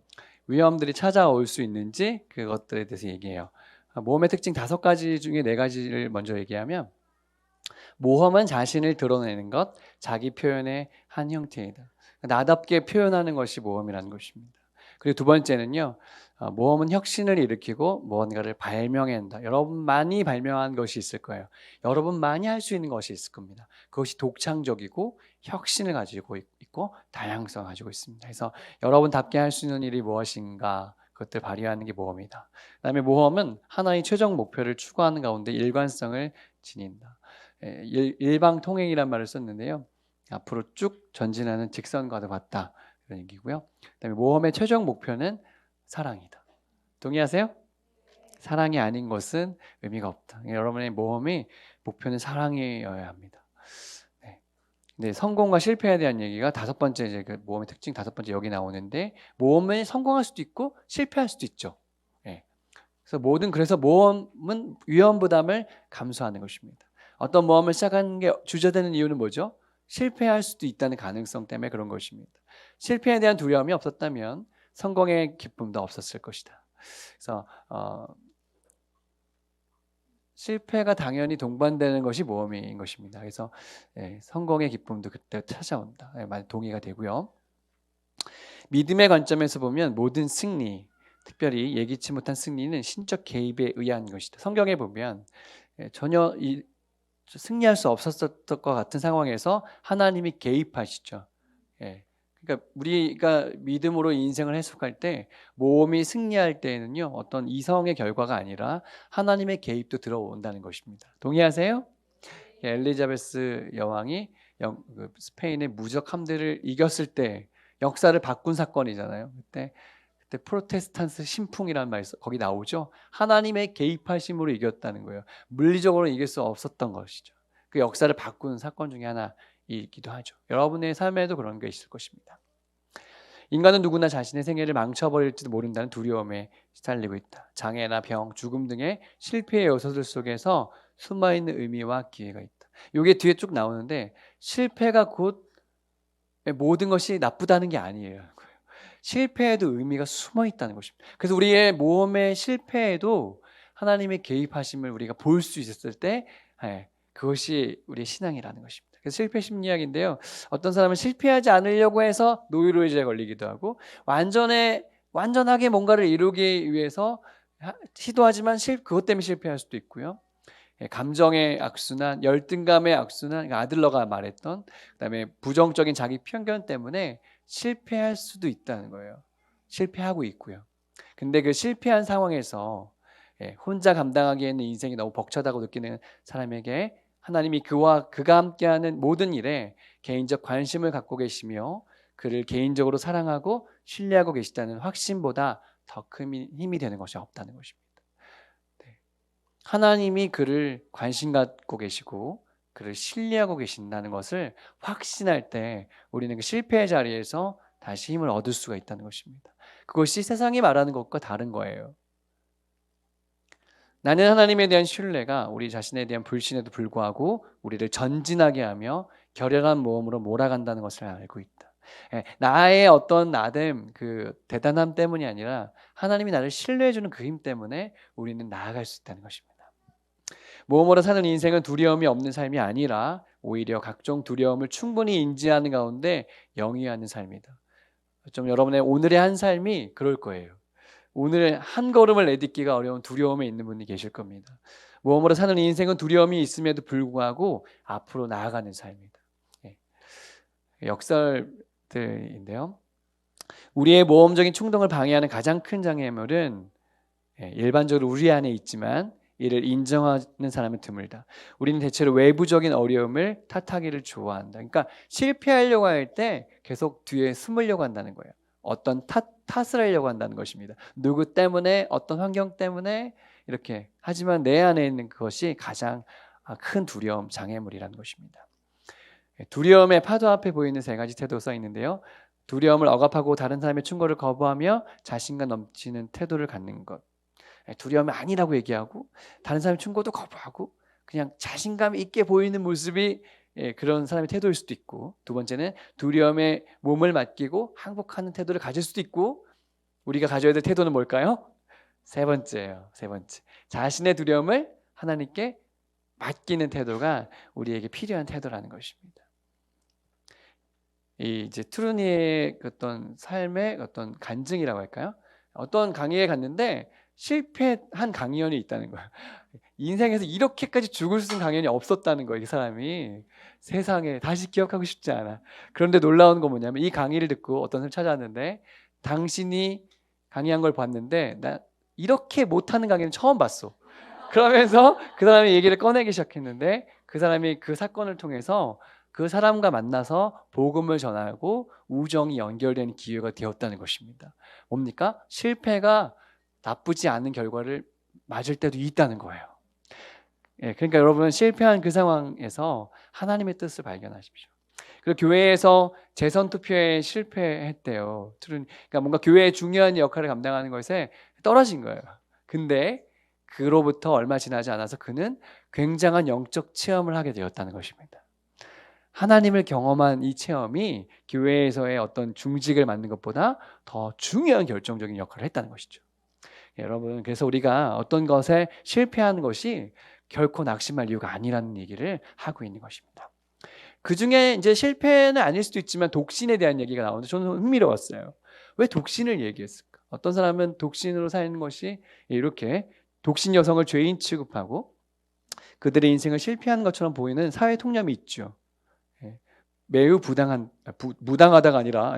A: 위험들이 찾아올 수 있는지 그것들에 대해서 얘기해요. 모험의 특징 5가지 중에 4가지를 먼저 얘기하면 모험은 자신을 드러내는 것, 자기 표현의 한 형태이다. 나답게 표현하는 것이 모험이라는 것입니다. 그리고 2번째는요. 모험은 혁신을 일으키고 무언가를 발명한다. 여러분 많이 발명한 것이 있을 거예요. 여러분 많이 할 수 있는 것이 있을 겁니다. 그것이 독창적이고 혁신을 가지고 있고 다양성을 가지고 있습니다. 그래서 여러분답게 할 수 있는 일이 무엇인가 그것들 발휘하는 게 모험이다. 그다음에 모험은 하나의 최종 목표를 추구하는 가운데 일관성을 지닌다. 일방통행이란 말을 썼는데요. 앞으로 쭉 전진하는 직선과도 같다. 그런 얘기고요. 그다음에 모험의 최종 목표는 사랑이다. 동의하세요? 사랑이 아닌 것은 의미가 없다. 여러분의 모험의 목표는 사랑이어야 합니다. 네, 성공과 실패에 대한 얘기가 5번째 이제 그 모험의 특징 5번째 여기 나오는데 모험에 성공할 수도 있고 실패할 수도 있죠. 네. 그래서 모험은 위험 부담을 감수하는 것입니다. 어떤 모험을 시작하는 게 주저되는 이유는 뭐죠? 실패할 수도 있다는 가능성 때문에 그런 것입니다. 실패에 대한 두려움이 없었다면 성공의 기쁨도 없었을 것이다. 그래서 실패가 당연히 동반되는 것이 모험인 것입니다. 그래서 성공의 기쁨도 그때 찾아온다. 많이 동의가 되고요. 믿음의 관점에서 보면 모든 승리, 특별히 예기치 못한 승리는 신적 개입에 의한 것이다. 성경에 보면 전혀 승리할 수 없었을 것 같은 상황에서 하나님이 개입하시죠. 그러니까 우리가 믿음으로 인생을 해석할 때 모험이 승리할 때에는요 어떤 이성의 결과가 아니라 하나님의 개입도 들어온다는 것입니다. 동의하세요? 엘리자베스 여왕이 스페인의 무적 함대를 이겼을 때 역사를 바꾼 사건이잖아요. 그때 프로테스탄트 신풍이라는 말이 거기 나오죠. 하나님의 개입하심으로 이겼다는 거예요. 물리적으로 이길 수 없었던 것이죠. 그 역사를 바꾼 사건 중에 하나이기도 하죠. 여러분의 삶에도 그런 게 있을 것입니다. 인간은 누구나 자신의 생애를 망쳐버릴지도 모른다는 두려움에 시달리고 있다. 장애나 병, 죽음 등의 실패의 요소들 속에서 숨어있는 의미와 기회가 있다. 이게 뒤에 쭉 나오는데 실패가 곧 모든 것이 나쁘다는 게 아니에요. 실패에도 의미가 숨어 있다는 것입니다. 그래서 우리의 모험의 실패에도 하나님의 개입하심을 우리가 볼 수 있었을 때 그것이 우리의 신앙이라는 것입니다. 그래서 실패 심리학인데요. 어떤 사람은 실패하지 않으려고 해서 노이로제에 걸리기도 하고 완전하게 뭔가를 이루기 위해서 시도하지만 그것 때문에 실패할 수도 있고요. 감정의 악순환, 열등감의 악순환, 아들러가 말했던 그다음에 부정적인 자기 편견 때문에 실패할 수도 있다는 거예요. 실패하고 있고요. 근데 그 실패한 상황에서 혼자 감당하기에는 인생이 너무 벅차다고 느끼는 사람에게 하나님이 그가 함께하는 모든 일에 개인적 관심을 갖고 계시며 그를 개인적으로 사랑하고 신뢰하고 계시다는 확신보다 더 큰 힘이 되는 것이 없다는 것입니다. 하나님이 그를 관심 갖고 계시고 그를 신뢰하고 계신다는 것을 확신할 때 우리는 그 실패의 자리에서 다시 힘을 얻을 수가 있다는 것입니다. 그것이 세상이 말하는 것과 다른 거예요. 나는 하나님에 대한 신뢰가 우리 자신에 대한 불신에도 불구하고 우리를 전진하게 하며 결연한 모험으로 몰아간다는 것을 알고 있다. 나의 어떤 나됨, 그 대단함 때문이 아니라 하나님이 나를 신뢰해주는 그 힘 때문에 우리는 나아갈 수 있다는 것입니다. 모험으로 사는 인생은 두려움이 없는 삶이 아니라 오히려 각종 두려움을 충분히 인지하는 가운데 영위하는 삶이다. 좀 여러분의 오늘의 한 삶이 그럴 거예요. 오늘 한 걸음을 내딛기가 어려운 두려움에 있는 분이 계실 겁니다. 모험으로 사는 인생은 두려움이 있음에도 불구하고 앞으로 나아가는 삶이다. 역설들인데요. 우리의 모험적인 충동을 방해하는 가장 큰 장애물은 일반적으로 우리 안에 있지만 이를 인정하는 사람은 드물다. 우리는 대체로 외부적인 어려움을 탓하기를 좋아한다. 그러니까 실패하려고 할 때 계속 뒤에 숨으려고 한다는 거예요. 어떤 탓을 하려고 한다는 것입니다. 누구 때문에, 어떤 환경 때문에 이렇게. 하지만 내 안에 있는 그것이 가장 큰 두려움, 장애물이라는 것입니다. 두려움의 파도 앞에 보이는 세 가지 태도가 써 있는데요. 두려움을 억압하고 다른 사람의 충고를 거부하며 자신감 넘치는 태도를 갖는 것. 두려움이 아니라고 얘기하고 다른 사람의 충고도 거부하고 그냥 자신감 있게 보이는 모습이 그런 사람의 태도일 수도 있고, 두 번째는 두려움에 몸을 맡기고 항복하는 태도를 가질 수도 있고, 우리가 가져야 될 태도는 뭘까요? 세 번째예요. 세 번째, 자신의 두려움을 하나님께 맡기는 태도가 우리에게 필요한 태도라는 것입니다. 이 이제 트루니의 어떤 삶의 어떤 간증이라고 할까요? 어떤 강의에 갔는데 실패한 강의원이 있다는 거예요. 인생에서 이렇게까지 죽을 수 있는 강연이 없었다는 거예요. 이 사람이 세상에 다시 기억하고 싶지 않아. 그런데 놀라운 건 뭐냐면 이 강의를 듣고 어떤 사람을 찾아왔는데, 당신이 강의한 걸 봤는데 나 이렇게 못하는 강의는 처음 봤어. 그러면서 그 사람이 얘기를 꺼내기 시작했는데, 그 사람이 그 사건을 통해서 그 사람과 만나서 복음을 전하고 우정이 연결되는 기회가 되었다는 것입니다. 뭡니까? 실패가 나쁘지 않은 결과를 맞을 때도 있다는 거예요. 그러니까 여러분, 실패한 그 상황에서 하나님의 뜻을 발견하십시오. 그리고 교회에서 재선 투표에 실패했대요. 그러니까 뭔가 교회의 중요한 역할을 감당하는 것에 떨어진 거예요. 근데 그로부터 얼마 지나지 않아서 그는 굉장한 영적 체험을 하게 되었다는 것입니다. 하나님을 경험한 이 체험이 교회에서의 어떤 중직을 맡는 것보다 더 중요한 결정적인 역할을 했다는 것이죠. 여러분, 그래서 우리가 어떤 것에 실패하는 것이 결코 낙심할 이유가 아니라는 얘기를 하고 있는 것입니다. 그 중에 이제 실패는 아닐 수도 있지만 독신에 대한 얘기가 나오는데 저는 흥미로웠어요. 왜 독신을 얘기했을까? 어떤 사람은 독신으로 사는 것이 이렇게 독신 여성을 죄인 취급하고 그들의 인생을 실패하는 것처럼 보이는 사회 통념이 있죠. 매우 무당하다가 아니라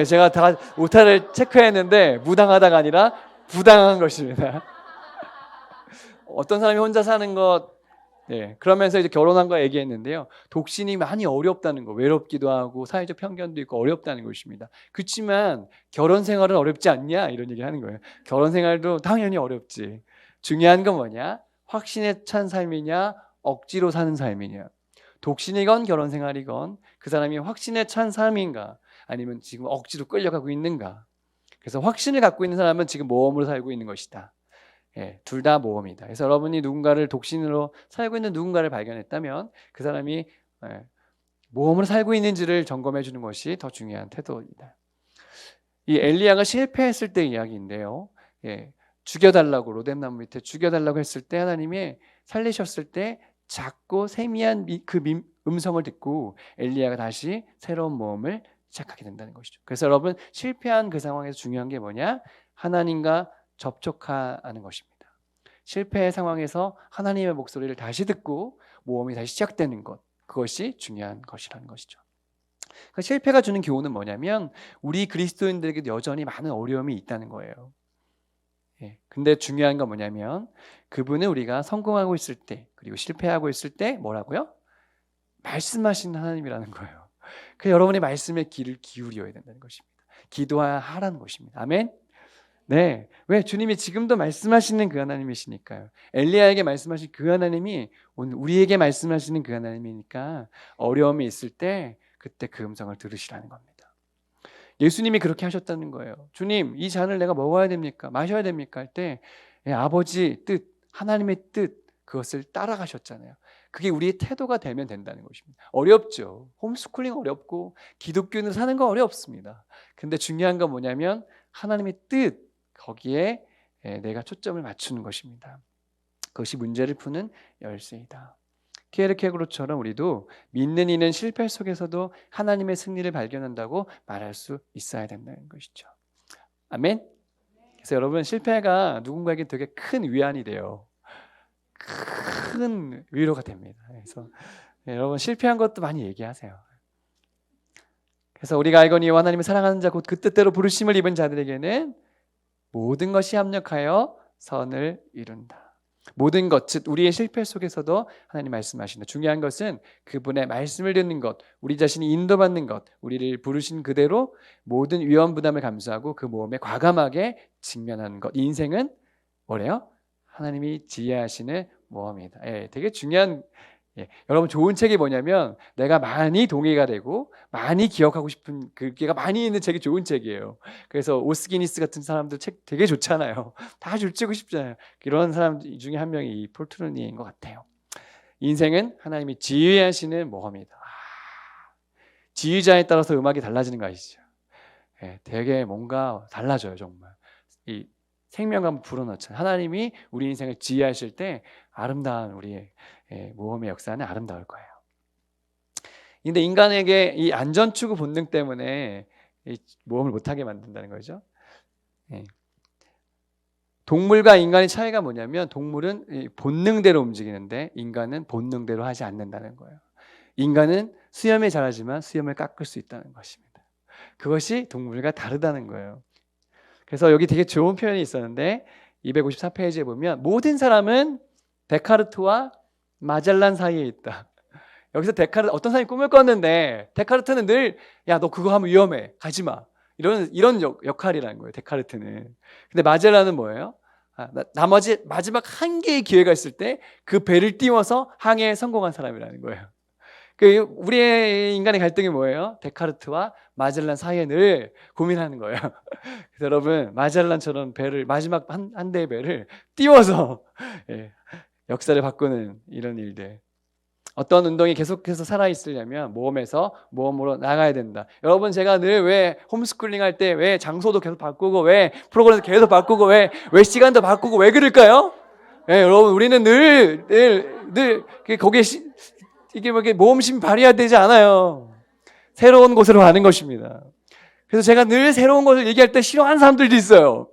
A: 제가 다 오타를 체크했는데 무당하다가 아니라 부당한 것입니다. 어떤 사람이 혼자 사는 것, 그러면서 이제 결혼한 거 얘기했는데요. 독신이 많이 어렵다는 거, 외롭기도 하고 사회적 편견도 있고 어렵다는 것입니다. 그렇지만 결혼 생활은 어렵지 않냐 이런 얘기 하는 거예요. 결혼 생활도 당연히 어렵지. 중요한 건 뭐냐? 확신에 찬 삶이냐, 억지로 사는 삶이냐. 독신이건 결혼 생활이건 그 사람이 확신에 찬 삶인가, 아니면 지금 억지로 끌려가고 있는가. 그래서 확신을 갖고 있는 사람은 지금 모험으로 살고 있는 것이다. 둘 다 모험이다. 그래서 여러분이 누군가를 독신으로 살고 있는 누군가를 발견했다면 그 사람이 모험으로 살고 있는지를 점검해 주는 것이 더 중요한 태도입니다. 이 엘리야가 실패했을 때 이야기인데요. 죽여달라고, 로뎀나무 밑에 죽여달라고 했을 때 하나님이 살리셨을 때 작고 세미한 그 음성을 듣고 엘리야가 다시 새로운 모험을 시작하게 된다는 것이죠. 그래서 여러분, 실패한 그 상황에서 중요한 게 뭐냐? 하나님과 접촉하는 것입니다. 실패의 상황에서 하나님의 목소리를 다시 듣고 모험이 다시 시작되는 것, 그것이 중요한 것이라는 것이죠. 그 실패가 주는 교훈은 뭐냐면 우리 그리스도인들에게도 여전히 많은 어려움이 있다는 거예요. 근데 중요한 건 뭐냐면 그분은 우리가 성공하고 있을 때 그리고 실패하고 있을 때 뭐라고요? 말씀하시는 하나님이라는 거예요. 그 여러분의 말씀에 귀를 기울여야 된다는 것입니다. 기도하라는 것입니다. 아멘. 네. 왜? 주님이 지금도 말씀하시는 그 하나님이시니까요. 엘리야에게 말씀하신 그 하나님이 오늘 우리에게 말씀하시는 그 하나님이니까 어려움이 있을 때 그때 그 음성을 들으시라는 겁니다. 예수님이 그렇게 하셨다는 거예요. 주님, 이 잔을 내가 먹어야 됩니까? 마셔야 됩니까? 할 때 아버지 뜻, 하나님의 뜻 그것을 따라가셨잖아요. 그게 우리의 태도가 되면 된다는 것입니다. 어렵죠. 홈스쿨링 어렵고 기독교는 사는 거 어렵습니다. 근데 중요한 건 뭐냐면 하나님의 뜻 거기에 내가 초점을 맞추는 것입니다. 그것이 문제를 푸는 열쇠이다. 키에르케고르처럼 우리도 믿는 이는 실패 속에서도 하나님의 승리를 발견한다고 말할 수 있어야 된다는 것이죠. 아멘. 그래서 여러분 실패가 누군가에게 되게 큰 위안이 돼요. 큰 위로가 됩니다. 그래서 여러분 실패한 것도 많이 얘기하세요. 그래서 우리가 알거니와 하나님을 사랑하는 자 곧 그 뜻대로 부르심을 입은 자들에게는 모든 것이 합력하여 선을 이룬다. 모든 것, 즉 우리의 실패 속에서도 하나님 말씀하신다. 중요한 것은 그분의 말씀을 듣는 것, 우리 자신이 인도받는 것, 우리를 부르신 그대로 모든 위험 부담을 감수하고 그 모험에 과감하게 직면하는 것. 인생은 뭐래요? 하나님이 지혜하시는 모험이다. 되게 중요한 여러분 좋은 책이 뭐냐면 내가 많이 동의가 되고 많이 기억하고 싶은 글귀가 많이 있는 책이 좋은 책이에요. 그래서 오스기니스 같은 사람들 책 되게 좋잖아요. 다 줄치고 싶잖아요. 이런 사람 중에 한 명이 이 폴트루니인 것 같아요. 인생은 하나님이 지휘하시는 모험이다. 지휘자에 따라서 음악이 달라지는 거 아시죠? 되게 뭔가 달라져요 정말. 이 생명감 불어넣잖아요. 하나님이 우리 인생을 지휘하실 때 아름다운 우리의 모험의 역사는 아름다울 거예요. 근데 인간에게 이 안전추구 본능 때문에 이 모험을 못하게 만든다는 거죠. 동물과 인간의 차이가 뭐냐면 동물은 본능대로 움직이는데 인간은 본능대로 하지 않는다는 거예요. 인간은 수염이 자라지만 수염을 깎을 수 있다는 것입니다. 그것이 동물과 다르다는 거예요. 그래서 여기 되게 좋은 표현이 있었는데 254페이지에 보면 모든 사람은 데카르트와 마젤란 사이에 있다. 여기서 데카르트 어떤 사람이 꿈을 꿨는데 데카르트는 늘 야 너 그거 하면 위험해 가지마 이런 역할이라는 거예요. 데카르트는. 근데 마젤란은 뭐예요? 나머지 마지막 한 개의 기회가 있을 때 그 배를 띄워서 항해에 성공한 사람이라는 거예요. 우리의 인간의 갈등이 뭐예요? 데카르트와 마젤란 사이에 늘 고민하는 거예요. 그래서 여러분 마젤란처럼 배를 마지막 한 대의 배를 띄워서 역사를 바꾸는 이런 일들. 어떤 운동이 계속해서 살아있으려면 모험에서 모험으로 나가야 된다. 여러분 제가 늘 왜 홈스쿨링 할 때 왜 장소도 계속 바꾸고 왜 프로그램도 계속 바꾸고 왜 시간도 바꾸고 왜 그럴까요? 여러분 우리는 늘 거기에 이게 뭐 모험심이 발휘해야 되지 않아요. 새로운 곳으로 가는 것입니다. 그래서 제가 늘 새로운 것을 얘기할 때 싫어하는 사람들도 있어요.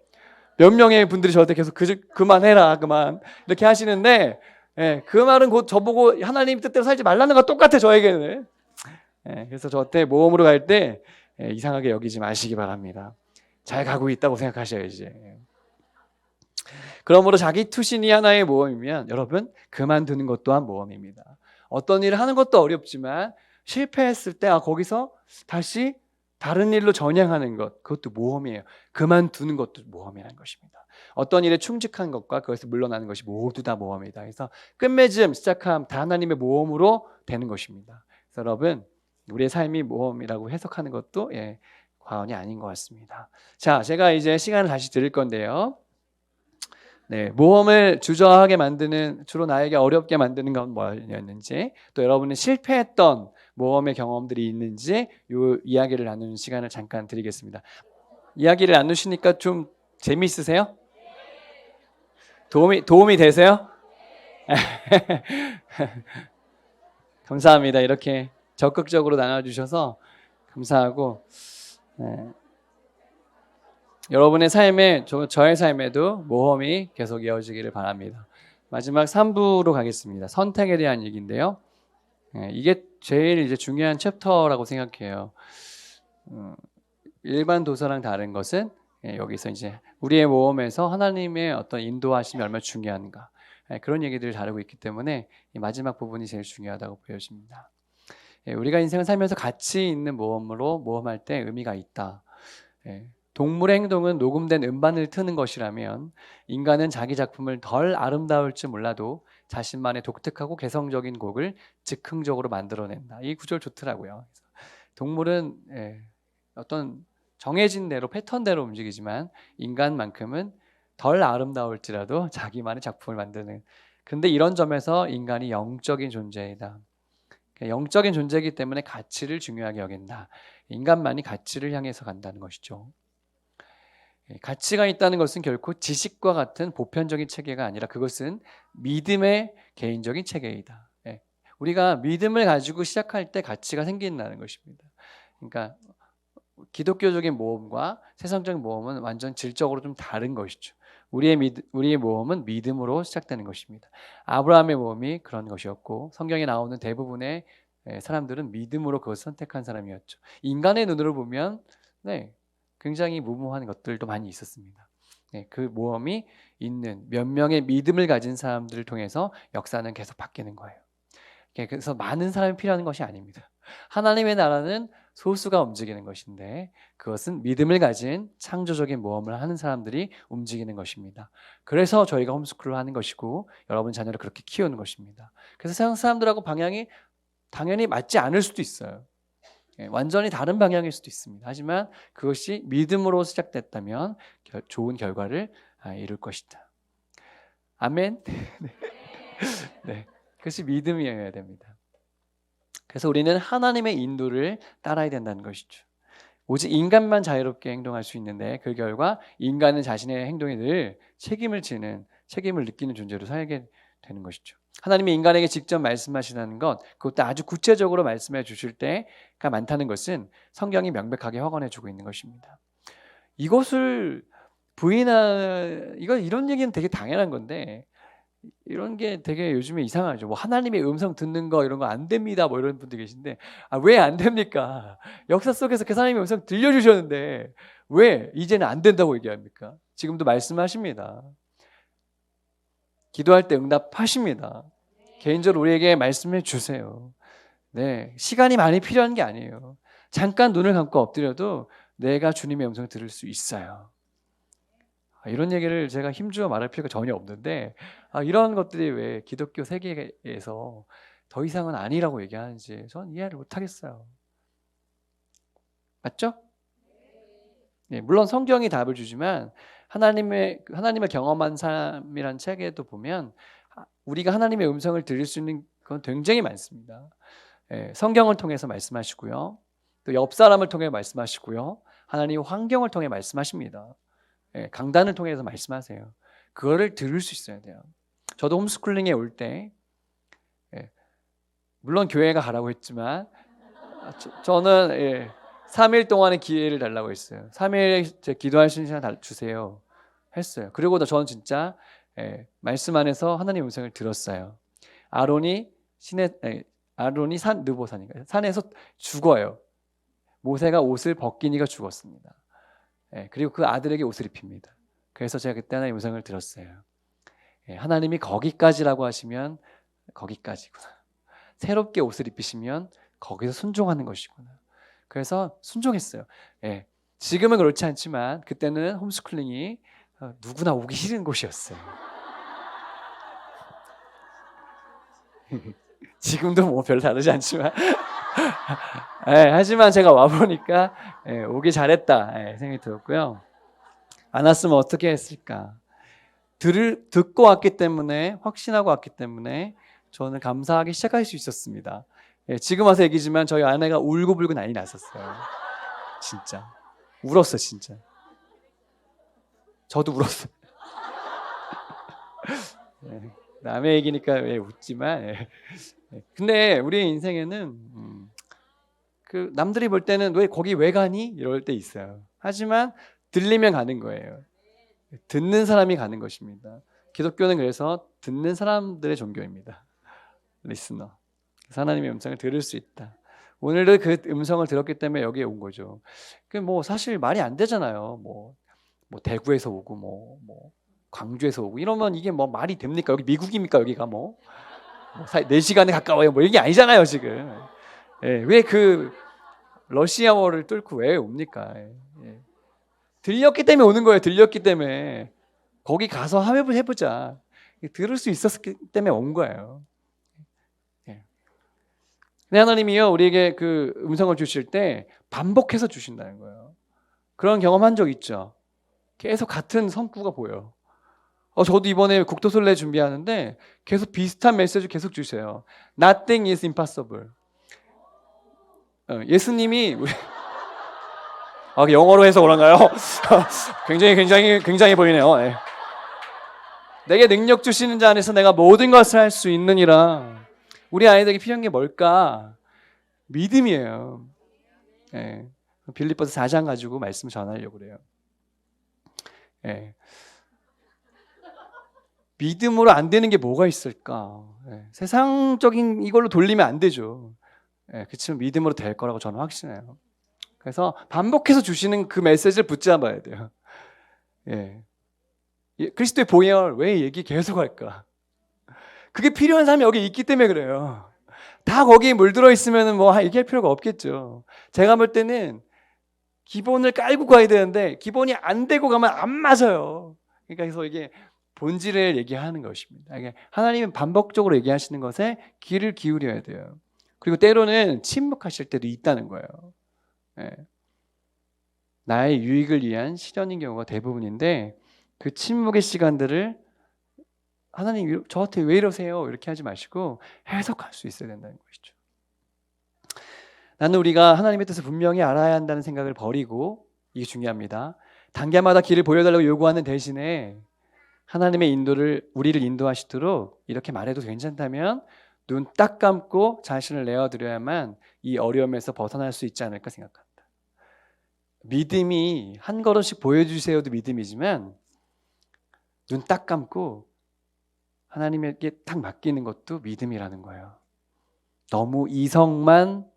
A: 몇 명의 분들이 저한테 계속 그만해라 그만 이렇게 하시는데 그 말은 곧 저보고 하나님 뜻대로 살지 말라는 거 똑같아 저에게는. 그래서 저한테 모험으로 갈 때 이상하게 여기지 마시기 바랍니다. 잘 가고 있다고 생각하셔야지. 그러므로 자기 투신이 하나의 모험이면 여러분 그만두는 것 또한 모험입니다. 어떤 일을 하는 것도 어렵지만 실패했을 때 거기서 다시 다른 일로 전향하는 것 그것도 모험이에요. 그만두는 것도 모험이라는 것입니다. 어떤 일에 충직한 것과 그것을 물러나는 것이 모두 다 모험이다. 그래서 끝맺음 시작함 다 하나님의 모험으로 되는 것입니다. 그래서 여러분 우리의 삶이 모험이라고 해석하는 것도 과언이 아닌 것 같습니다. 자, 제가 이제 시간을 다시 드릴 건데요. 모험을 주저하게 만드는 주로 나에게 어렵게 만드는 건 뭐였는지 또 여러분은 실패했던 모험의 경험들이 있는지 이 이야기를 나누는 시간을 잠깐 드리겠습니다. 이야기를 나누시니까 좀 재미있으세요? 도움이 되세요? 감사합니다. 이렇게 적극적으로 나눠주셔서 감사하고 여러분의 삶에 저의 삶에도 모험이 계속 이어지기를 바랍니다. 마지막 3부로 가겠습니다. 선택에 대한 얘기인데요. 이게 제일 이제 중요한 챕터라고 생각해요. 일반 도서랑 다른 것은 여기서 이제 우리의 모험에서 하나님의 어떤 인도하심이 얼마나 중요한가, 그런 얘기들을 다루고 있기 때문에 이 마지막 부분이 제일 중요하다고 보여집니다. 우리가 인생을 살면서 가치 있는 모험으로 모험할 때 의미가 있다. 동물의 행동은 녹음된 음반을 트는 것이라면 인간은 자기 작품을 덜 아름다울지 몰라도 자신만의 독특하고 개성적인 곡을 즉흥적으로 만들어낸다. 이 구절 좋더라고요. 동물은 어떤 정해진 대로 패턴대로 움직이지만 인간만큼은 덜 아름다울지라도 자기만의 작품을 만드는. 근데 이런 점에서 인간이 영적인 존재이다. 영적인 존재이기 때문에 가치를 중요하게 여긴다. 인간만이 가치를 향해서 간다는 것이죠. 가치가 있다는 것은 결코 지식과 같은 보편적인 체계가 아니라 그것은 믿음의 개인적인 체계이다. 우리가 믿음을 가지고 시작할 때 가치가 생긴다는 것입니다. 그러니까 기독교적인 모험과 세상적인 모험은 완전 질적으로 좀 다른 것이죠. 우리의 모험은 믿음으로 시작되는 것입니다. 아브라함의 모험이 그런 것이었고 성경에 나오는 대부분의 사람들은 믿음으로 그것을 선택한 사람이었죠. 인간의 눈으로 보면 굉장히 무모한 것들도 많이 있었습니다. 그 모험이 있는 몇 명의 믿음을 가진 사람들을 통해서 역사는 계속 바뀌는 거예요. 그래서 많은 사람이 필요한 것이 아닙니다. 하나님의 나라는 소수가 움직이는 것인데 그것은 믿음을 가진 창조적인 모험을 하는 사람들이 움직이는 것입니다. 그래서 저희가 홈스쿨을 하는 것이고 여러분 자녀를 그렇게 키우는 것입니다. 그래서 세상 사람들하고 방향이 당연히 맞지 않을 수도 있어요. 완전히 다른 방향일 수도 있습니다. 하지만 그것이 믿음으로 시작됐다면 좋은 결과를 이룰 것이다. 아멘. 네. 그것이 믿음이어야 됩니다. 그래서 우리는 하나님의 인도를 따라야 된다는 것이죠. 오직 인간만 자유롭게 행동할 수 있는데 그 결과 인간은 자신의 행동에 늘 책임을 느끼는 존재로 살게 되는 것이죠. 하나님이 인간에게 직접 말씀하시는 것, 그것도 아주 구체적으로 말씀해 주실 때가 많다는 것은 성경이 명백하게 확언해 주고 있는 것입니다. 이것을 이런 얘기는 되게 당연한 건데 이런 게 되게 요즘에 이상하죠. 뭐 하나님의 음성 듣는 거 이런 거 안 됩니다. 뭐 이런 분들 계신데 왜 안 됩니까? 역사 속에서 그 하나님의 음성 들려주셨는데 왜 이제는 안 된다고 얘기합니까? 지금도 말씀하십니다. 기도할 때 응답하십니다. 개인적으로 우리에게 말씀해 주세요. 시간이 많이 필요한 게 아니에요. 잠깐 눈을 감고 엎드려도 내가 주님의 음성을 들을 수 있어요. 이런 얘기를 제가 힘주어 말할 필요가 전혀 없는데 이런 것들이 왜 기독교 세계에서 더 이상은 아니라고 얘기하는지 전 이해를 못하겠어요. 맞죠? 물론 성경이 답을 주지만 하나님을 경험한 사람이란 책에도 보면 우리가 하나님의 음성을 들을 수 있는 건 굉장히 많습니다. 성경을 통해서 말씀하시고요. 또 옆 사람을 통해 말씀하시고요. 하나님 환경을 통해 말씀하십니다. 강단을 통해서 말씀하세요. 그거를 들을 수 있어야 돼요. 저도 홈스쿨링에 올 때 물론 교회가 가라고 했지만 저는 3일 동안의 기회를 달라고 했어요. 3일 기도할 수 있는 시간 주세요 했어요. 그리고 저는 진짜 말씀 안에서 하나님의 음성을 들었어요. 아론이 느보산인가요? 산에서 죽어요. 모세가 옷을 벗기니까 죽었습니다. 그리고 그 아들에게 옷을 입힙니다. 그래서 제가 그때 하나님의 음성을 들었어요. 하나님이 거기까지라고 하시면 거기까지구나. 새롭게 옷을 입히시면 거기서 순종하는 것이구나. 그래서 순종했어요. 지금은 그렇지 않지만 그때는 홈스쿨링이 누구나 오기 싫은 곳이었어요. 지금도 뭐 별로 다르지 않지만 하지만 제가 와보니까 오기 잘했다 생각이 들었고요. 안 왔으면 어떻게 했을까. 듣고 왔기 때문에 확신하고 왔기 때문에 저는 감사하기 시작할 수 있었습니다. 지금 와서 얘기지만 저희 아내가 울고불고 난리 났었어요. 진짜 울었어 진짜. 저도 울었어요. 남의 얘기니까 왜 웃지만 근데 우리 인생에는 그 남들이 볼 때는 왜 거기 왜 가니? 이럴 때 있어요. 하지만 들리면 가는 거예요. 듣는 사람이 가는 것입니다. 기독교는 그래서 듣는 사람들의 종교입니다. 리스너. 하나님의 음성을 들을 수 있다. 오늘도 그 음성을 들었기 때문에 여기에 온 거죠. 그 뭐 사실 말이 안 되잖아요. 뭐 뭐 대구에서 오고 뭐 광주에서 오고 이러면 이게 뭐 말이 됩니까? 여기 미국입니까? 여기가 뭐 4시간에 가까워요. 뭐 이게 아니잖아요, 지금. 예, 왜 그 러시아어를 뚫고 왜 옵니까? 예. 들렸기 때문에 오는 거예요. 들렸기 때문에. 거기 가서 합의를 해보자. 들을 수 있었기 때문에 온 거예요. 예. 근데 하나님이요, 우리에게 그 음성을 주실 때 반복해서 주신다는 거예요. 그런 경험한 적 있죠? 계속 같은 성구가 보여요. 저도 이번에 국토순례 준비하는데 계속 비슷한 메시지 계속 주세요. Nothing is impossible. 예수님이 영어로 해서 그런가요? 굉장히 보이네요. 네. 내게 능력 주시는 자 안에서 내가 모든 것을 할 수 있느니라. 우리 아이들에게 필요한 게 뭘까? 믿음이에요. 네. 빌립보서 4장 가지고 말씀 전하려고 그래요. 네. 믿음으로 안 되는 게 뭐가 있을까? 네. 세상적인 이걸로 돌리면 안 되죠. 네. 그렇지만 믿음으로 될 거라고 저는 확신해요. 그래서 반복해서 주시는 그 메시지를 붙잡아야 돼요. 예. 그리스도의 보혈 왜 얘기 계속 할까? 그게 필요한 사람이 여기 있기 때문에 그래요. 다 거기에 물들어 있으면 뭐 얘기할 필요가 없겠죠. 제가 볼 때는 기본을 깔고 가야 되는데 기본이 안 되고 가면 안 맞아요. 그러니까 그래서 이게 본질을 얘기하는 것입니다. 하나님은 반복적으로 얘기하시는 것에 귀를 기울여야 돼요. 그리고 때로는 침묵하실 때도 있다는 거예요. 예. 나의 유익을 위한 실현인 경우가 대부분인데 그 침묵의 시간들을 하나님 저한테 왜 이러세요? 이렇게 하지 마시고 해석할 수 있어야 된다는 것이죠. 나는 우리가 하나님의 뜻을 분명히 알아야 한다는 생각을 버리고, 이게 중요합니다. 단계마다 길을 보여달라고 요구하는 대신에 하나님의 인도를 우리를 인도하시도록 이렇게 말해도 괜찮다면 눈 딱 감고 자신을 내어드려야만 이 어려움에서 벗어날 수 있지 않을까 생각합니다. 믿음이 한 걸음씩 보여주세요도 믿음이지만 눈 딱 감고 하나님에게 딱 맡기는 것도 믿음이라는 거예요. 너무 이성만,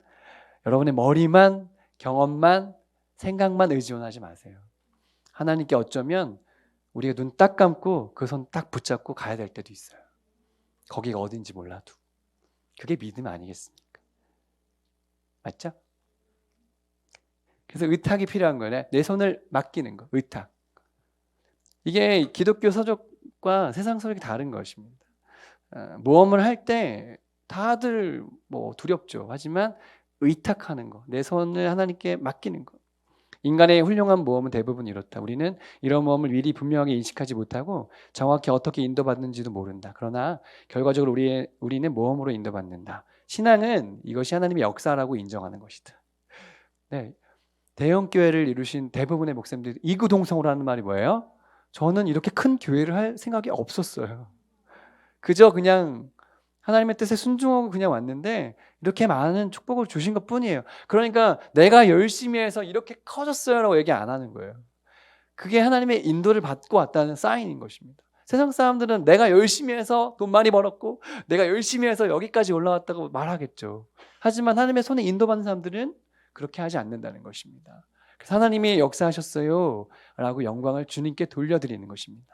A: 여러분의 머리만, 경험만, 생각만 의존하지 마세요. 하나님께 어쩌면 우리가 눈 딱 감고 그 손 딱 붙잡고 가야 될 때도 있어요. 거기가 어딘지 몰라도. 그게 믿음 아니겠습니까? 맞죠? 그래서 의탁이 필요한 거예요. 내 손을 맡기는 거, 의탁. 이게 기독교 서적과 세상 서적이 다른 것입니다. 모험을 할 때 다들 뭐 두렵죠. 하지만 의탁하는 거, 내 손을 하나님께 맡기는 거. 인간의 훌륭한 모험은 대부분 이렇다. 우리는 이런 모험을 미리 분명하게 인식하지 못하고 정확히 어떻게 인도받는지도 모른다. 그러나 결과적으로 우리는 모험으로 인도받는다. 신앙은 이것이 하나님의 역사라고 인정하는 것이다. 네. 대형 교회를 이루신 대부분의 목사님들이 이구동성으로 하는 말이 뭐예요? 저는 이렇게 큰 교회를 할 생각이 없었어요. 그저 그냥 하나님의 뜻에 순종하고 그냥 왔는데 이렇게 많은 축복을 주신 것 뿐이에요. 그러니까 내가 열심히 해서 이렇게 커졌어요 라고 얘기 안 하는 거예요. 그게 하나님의 인도를 받고 왔다는 사인인 것입니다. 세상 사람들은 내가 열심히 해서 돈 많이 벌었고 내가 열심히 해서 여기까지 올라왔다고 말하겠죠. 하지만 하나님의 손에 인도받는 사람들은 그렇게 하지 않는다는 것입니다. 그래서 하나님이 역사하셨어요 라고 영광을 주님께 돌려드리는 것입니다.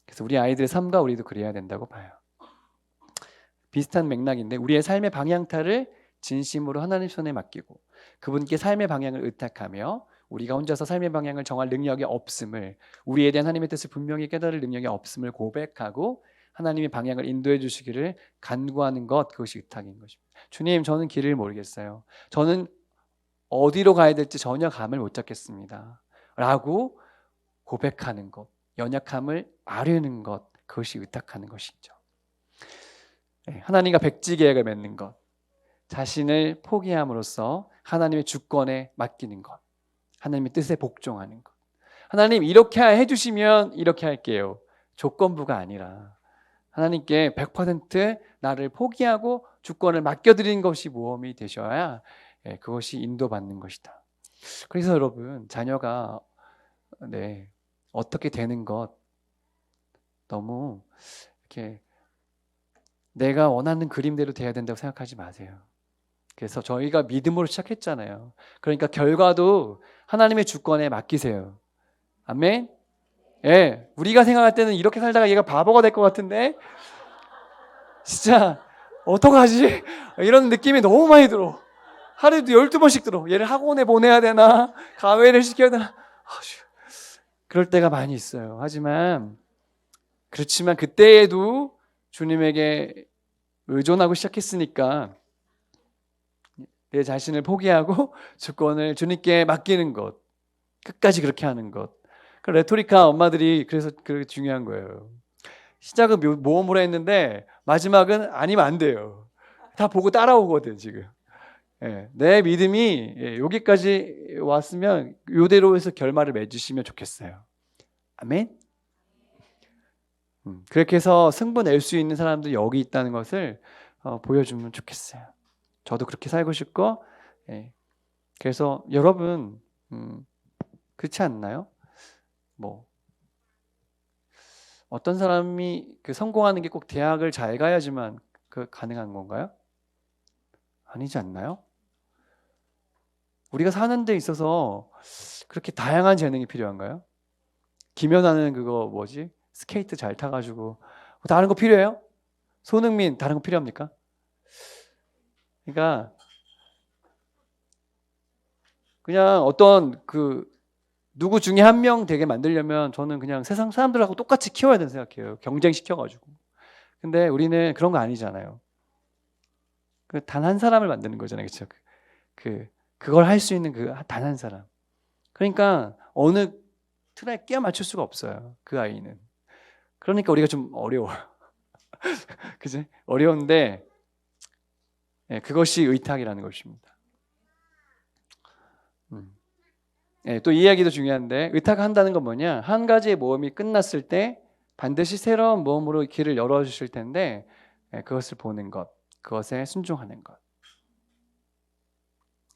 A: 그래서 우리 아이들의 삶과 우리도 그래야 된다고 봐요. 비슷한 맥락인데 우리의 삶의 방향타를 진심으로 하나님 손에 맡기고 그분께 삶의 방향을 의탁하며 우리가 혼자서 삶의 방향을 정할 능력이 없음을, 우리에 대한 하나님의 뜻을 분명히 깨달을 능력이 없음을 고백하고 하나님의 방향을 인도해 주시기를 간구하는 것, 그것이 의탁인 것입니다. 주님, 저는 길을 모르겠어요. 저는 어디로 가야 될지 전혀 감을 못 잡겠습니다 라고 고백하는 것, 연약함을 아뢰는 것, 그것이 의탁하는 것이죠. 하나님과 백지 계약을 맺는 것, 자신을 포기함으로써 하나님의 주권에 맡기는 것, 하나님의 뜻에 복종하는 것. 하나님 이렇게 해주시면 이렇게 할게요. 조건부가 아니라 하나님께 100% 나를 포기하고 주권을 맡겨드리는 것이 모험이 되셔야 그것이 인도받는 것이다. 그래서 여러분, 자녀가 어떻게 되는 것 너무 이렇게 내가 원하는 그림대로 돼야 된다고 생각하지 마세요. 그래서 저희가 믿음으로 시작했잖아요. 그러니까 결과도 하나님의 주권에 맡기세요. 아멘? 예, 우리가 생각할 때는 이렇게 살다가 얘가 바보가 될 것 같은데 진짜 어떡하지? 이런 느낌이 너무 많이 들어. 하루에도 12번씩 들어. 얘를 학원에 보내야 되나? 가회를 시켜야 되나? 그럴 때가 많이 있어요. 그렇지만 그때에도 주님에게 의존하고 시작했으니까 내 자신을 포기하고 주권을 주님께 맡기는 것, 끝까지 그렇게 하는 것. 그 레토리카 엄마들이 그래서 그게 중요한 거예요. 시작은 모험으로 했는데 마지막은 아니면 안 돼요. 다 보고 따라오거든 지금. 예, 내 믿음이 여기까지 왔으면 이대로 해서 결말을 맺으시면 좋겠어요. 아멘. 그렇게 해서 승부 낼 수 있는 사람들이 여기 있다는 것을 보여주면 좋겠어요. 저도 그렇게 살고 싶고, 예. 그래서 여러분 그렇지 않나요? 뭐 어떤 사람이 그 성공하는 게 꼭 대학을 잘 가야지만 그 가능한 건가요? 아니지 않나요? 우리가 사는 데 있어서 그렇게 다양한 재능이 필요한가요? 김연아는 그거 뭐지? 스케이트 잘 타가지고 다른 거 필요해요? 손흥민 다른 거 필요합니까? 그러니까 그냥 어떤 그 누구 중에 한 명 되게 만들려면 저는 그냥 세상 사람들하고 똑같이 키워야 된다고 생각해요. 경쟁시켜가지고. 근데 우리는 그런 거 아니잖아요. 그 단 한 사람을 만드는 거잖아요. 그렇죠? 그걸 할 수 있는 그 단 한 사람. 그러니까 어느 틀에 끼워 맞출 수가 없어요. 그 아이는. 그러니까 우리가 좀 어려워. 그지? 어려운데 예, 그것이 의탁이라는 것입니다. 예, 또 이 이야기도 중요한데 의탁한다는 건 뭐냐? 한 가지의 모험이 끝났을 때 반드시 새로운 모험으로 길을 열어주실 텐데 예, 그것을 보는 것, 그것에 순종하는 것.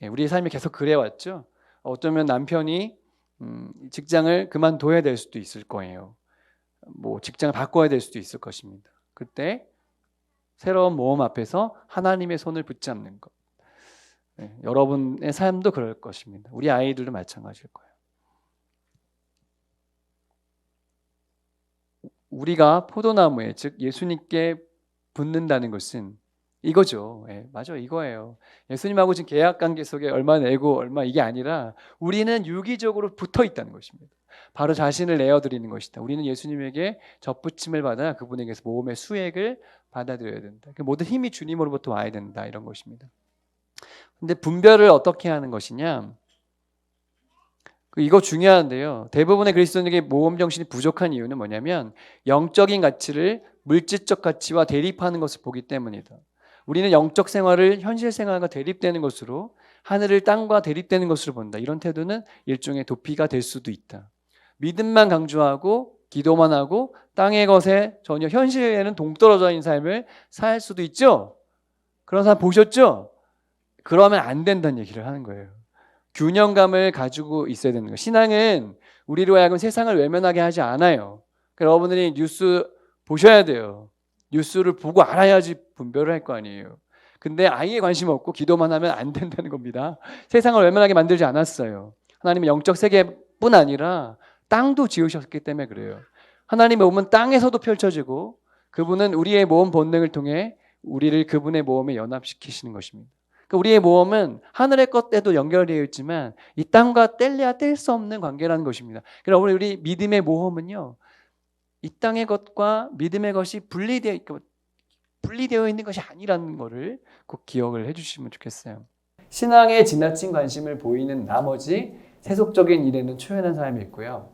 A: 예, 우리의 삶이 계속 그래왔죠. 어쩌면 남편이 직장을 그만둬야 될 수도 있을 거예요. 뭐 직장을 바꿔야 될 수도 있을 것입니다. 그때 새로운 모험 앞에서 하나님의 손을 붙잡는 것. 네, 여러분의 삶도 그럴 것입니다. 우리 아이들도 마찬가지일 거예요. 우리가 포도나무에 즉 예수님께 붙는다는 것은 이거죠. 예, 맞아 이거예요. 예수님하고 지금 계약 관계 속에 얼마 내고 얼마 이게 아니라 우리는 유기적으로 붙어 있다는 것입니다. 바로 자신을 내어드리는 것이다. 우리는 예수님에게 접붙임을 받아 그분에게서 모험의 수액을 받아들여야 된다. 모든 힘이 주님으로부터 와야 된다 이런 것입니다. 근데 분별을 어떻게 하는 것이냐? 이거 중요한데요. 대부분의 그리스도인에게 모험 정신이 부족한 이유는 뭐냐면 영적인 가치를 물질적 가치와 대립하는 것을 보기 때문이다. 우리는 영적 생활을 현실 생활과 대립되는 것으로 하늘을 땅과 대립되는 것으로 본다. 이런 태도는 일종의 도피가 될 수도 있다. 믿음만 강조하고 기도만 하고 땅의 것에 전혀 현실에는 동떨어져 있는 삶을 살 수도 있죠. 그런 사람 보셨죠? 그러면 안 된다는 얘기를 하는 거예요. 균형감을 가지고 있어야 되는 거예요. 신앙은 우리로 하여금 세상을 외면하게 하지 않아요. 그러니까 여러분들이 뉴스 보셔야 돼요. 뉴스를 보고 알아야지 분별을 할 거 아니에요. 근데 아예 관심 없고 기도만 하면 안 된다는 겁니다. 세상을 외면하게 만들지 않았어요. 하나님은 영적 세계뿐 아니라 땅도 지으셨기 때문에 그래요. 하나님의 몸은 땅에서도 펼쳐지고 그분은 우리의 모험 본능을 통해 우리를 그분의 모험에 연합시키시는 것입니다. 그러니까 우리의 모험은 하늘의 것에도 연결되어 있지만 이 땅과 뗄래야 뗄 수 없는 관계라는 것입니다. 그러니까 우리 믿음의 모험은요, 이 땅의 것과 믿음의 것이 분리되어 있는 것이 아니라는 것을 꼭 기억을 해주시면 좋겠어요. 신앙에 지나친 관심을 보이는 나머지 세속적인 일에는 초연한 사람이 있고요.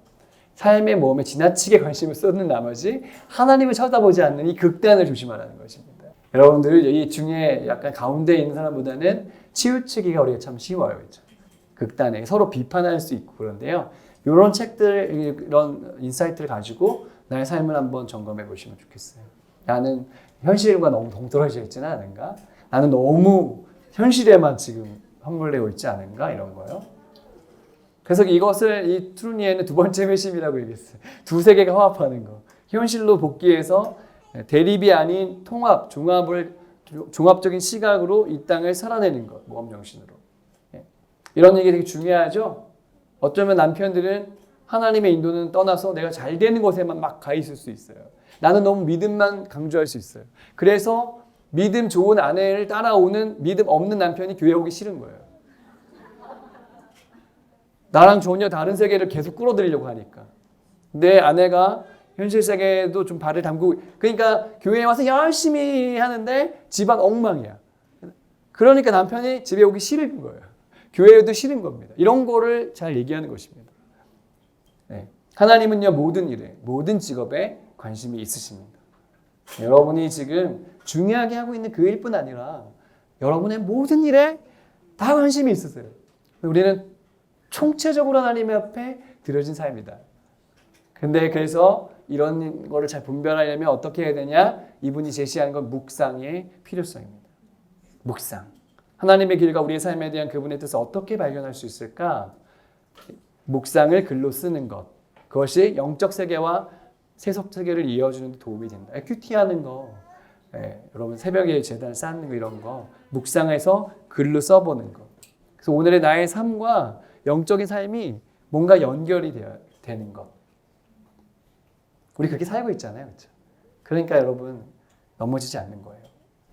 A: 삶의 모험에 지나치게 관심을 쏟는 나머지 하나님을 쳐다보지 않는 이 극단을 조심하라는 것입니다. 여러분들 이 중에 약간 가운데 있는 사람보다는 치우치기가 우리가 참 쉬워요. 그렇죠? 극단에 서로 비판할 수 있고 그런데요. 이런 책들, 이런 인사이트를 가지고 나의 삶을 한번 점검해 보시면 좋겠어요. 나는 현실과 너무 동떨어져 있지는 않은가? 나는 너무 현실에만 지금 환물되고 있지 않은가? 이런 거요. 그래서 이것을 이 트루니에는 두 번째 회심이라고 얘기했어요. 두 세계가 화합하는 거. 현실로 복귀해서 대립이 아닌 통합, 종합적인 시각으로 이 땅을 살아내는 것, 모험 정신으로. 이런 얘기 되게 중요하죠. 어쩌면 남편들은 하나님의 인도는 떠나서 내가 잘 되는 것에만 막 가 있을 수 있어요. 나는 너무 믿음만 강조할 수 있어요. 그래서 믿음 좋은 아내를 따라오는 믿음 없는 남편이 교회 오기 싫은 거예요. 나랑 전혀 다른 세계를 계속 끌어들이려고 하니까. 내 아내가 현실 세계에도 좀 발을 담그고, 그러니까 교회에 와서 열심히 하는데 집안 엉망이야. 그러니까 남편이 집에 오기 싫은 거예요. 교회에도 싫은 겁니다. 이런 거를 잘 얘기하는 것입니다. 네. 하나님은요, 모든 일에, 모든 직업에 관심이 있으십니다. 여러분이 지금 중요하게 하고 있는 그 일뿐 아니라 여러분의 모든 일에 다 관심이 있으세요. 우리는 총체적으로 하나님 앞에 드려진 삶이다. 근데 그래서 이런 거를 잘 분별하려면 어떻게 해야 되냐? 이분이 제시하는 건 묵상의 필요성입니다. 묵상. 하나님의 길과 우리의 삶에 대한 그분의 뜻을 어떻게 발견할 수 있을까? 묵상을 글로 쓰는 것. 그것이 영적 세계와 세속 세계를 이어주는 데 도움이 된다. 큐티하는 거. 여러분 새벽에 제단 쌓는 거 이런 거. 묵상해서 글로 써보는 거. 그래서 오늘의 나의 삶과 영적인 삶이 뭔가 연결이 되는 것. 우리 그렇게 살고 있잖아요. 그렇죠? 그러니까 여러분 넘어지지 않는 거예요.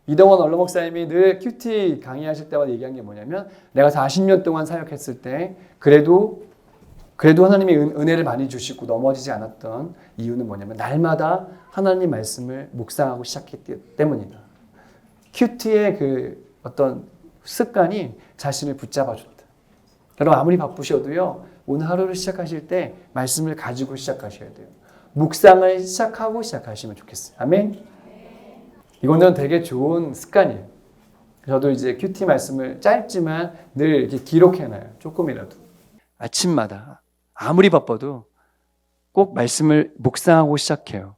A: 이동원 원로 목사님이 늘 큐티 강의하실 때마다 얘기한 게 뭐냐면 내가 40년 동안 사역했을 때 그래도 하나님의 은혜를 많이 주시고 넘어지지 않았던 이유는 뭐냐면 날마다 하나님 말씀을 묵상하고 시작했기 때문이다. 큐티의 그 어떤 습관이 자신을 붙잡아줬다. 여러분 아무리 바쁘셔도요. 오늘 하루를 시작하실 때 말씀을 가지고 시작하셔야 돼요. 묵상을 시작하고 시작하시면 좋겠어요. 아멘. 이거는 되게 좋은 습관이에요. 저도 이제 큐티 말씀을 짧지만 늘 이렇게 기록해놔요. 조금이라도. 아침마다 아무리 바빠도 꼭 말씀을 묵상하고 시작해요.